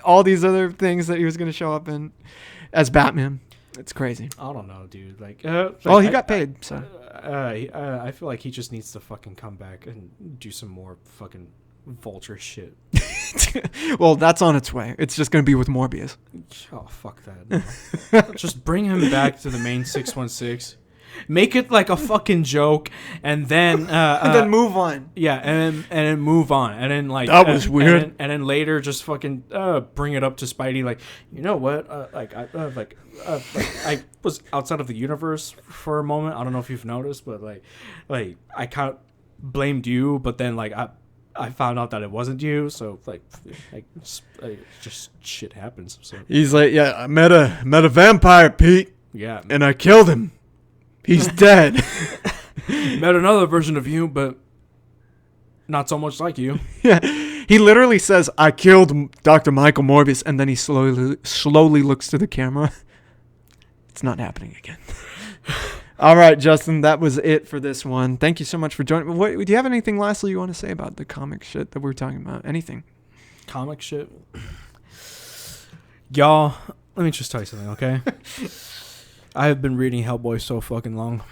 all these other things that he was going to show up in as Batman. It's crazy. I don't know, dude. Like, well, he got paid, so. I feel like he just needs to fucking come back and do some more fucking Vulture shit. Well, that's on its way. It's just going to be with Morbius. Oh, fuck that. No. Just bring him back to the main 616. Make it like a fucking joke, and then and then move on. Yeah, and then move on, and then like that was weird. And then later, just fucking bring it up to Spidey, like, you know what? I was outside of the universe for a moment. I don't know if you've noticed, but like I kind of blamed you, but then like I found out that it wasn't you, so like just shit happens. So he's like, yeah, I met a vampire, Pete. Yeah, and I killed him. He's dead. Met another version of you, but not so much like you. Yeah, he literally says, "I killed Dr. Michael Morbius," and then he slowly looks to the camera. It's not happening again. All right, Justin, that was it for this one. Thank you so much for joining. Do you have anything lastly you want to say about the comic shit that we're talking about? Anything? Comic shit? Y'all, let me just tell you something, okay? I have been reading Hellboy so fucking long.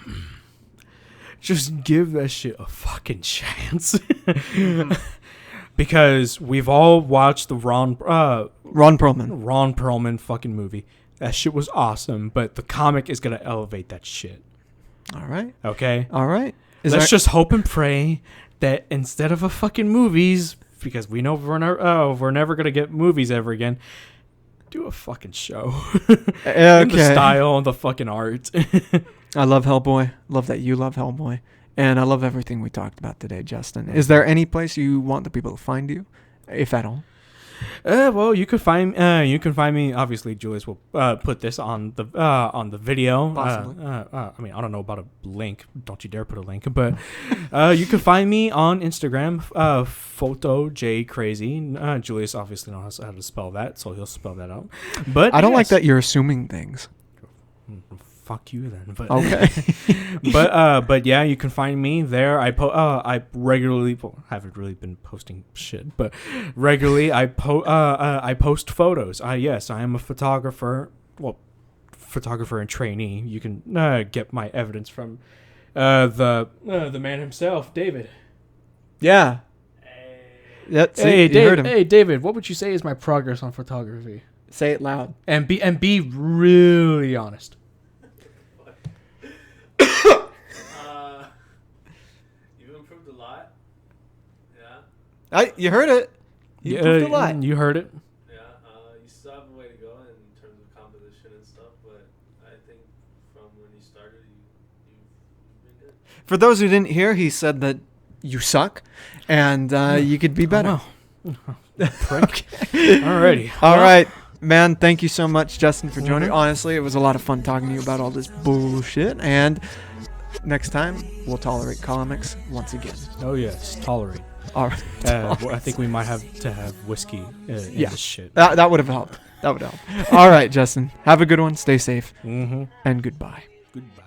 Just give that shit a fucking chance. Because we've all watched the Ron Perlman fucking movie. That shit was awesome, but the comic is going to elevate that shit. All right. Okay? All right. Let's just hope and pray that instead of a fucking movies, because we know we're never going to get movies ever again, do a fucking show. Okay. The style and the fucking art. I love Hellboy. Love that you love Hellboy. And I love everything we talked about today, Justin. Is there any place you want the people to find you, if at all? Well, you can find me. Obviously, Julius will put this on the video. Possibly. I mean, I don't know about a link. Don't you dare put a link. But you can find me on Instagram. Photo J Crazy. Julius obviously knows how to spell that, so he'll spell that out. But I don't like that you're assuming things. Fuck you then. But okay. but yeah, you can find me there. I regularly haven't really been posting shit, but regularly I post photos. Yes, I am a photographer. Well, photographer and trainee. You can get my evidence from the man himself, David. Yeah. Hey, David. Hey, David. What would you say is my progress on photography? Say it loud. And be really honest. You heard it. You improved a lot. You heard it. Yeah, you still have a way to go in terms of composition and stuff, but I think from when you started, you've For those who didn't hear, he said that you suck, and you could be better. Oh, wow. Prick. Alrighty. All right, man. Thank you so much, Justin, for joining. Honestly, it was a lot of fun talking to you about all this bullshit. And next time, we'll tolerate comics once again. Oh yes, tolerate. All right. Well, I think we might have to have whiskey in this shit. That would have helped. That would help. All right, Justin. Have a good one. Stay safe. Mm-hmm. And goodbye. Goodbye.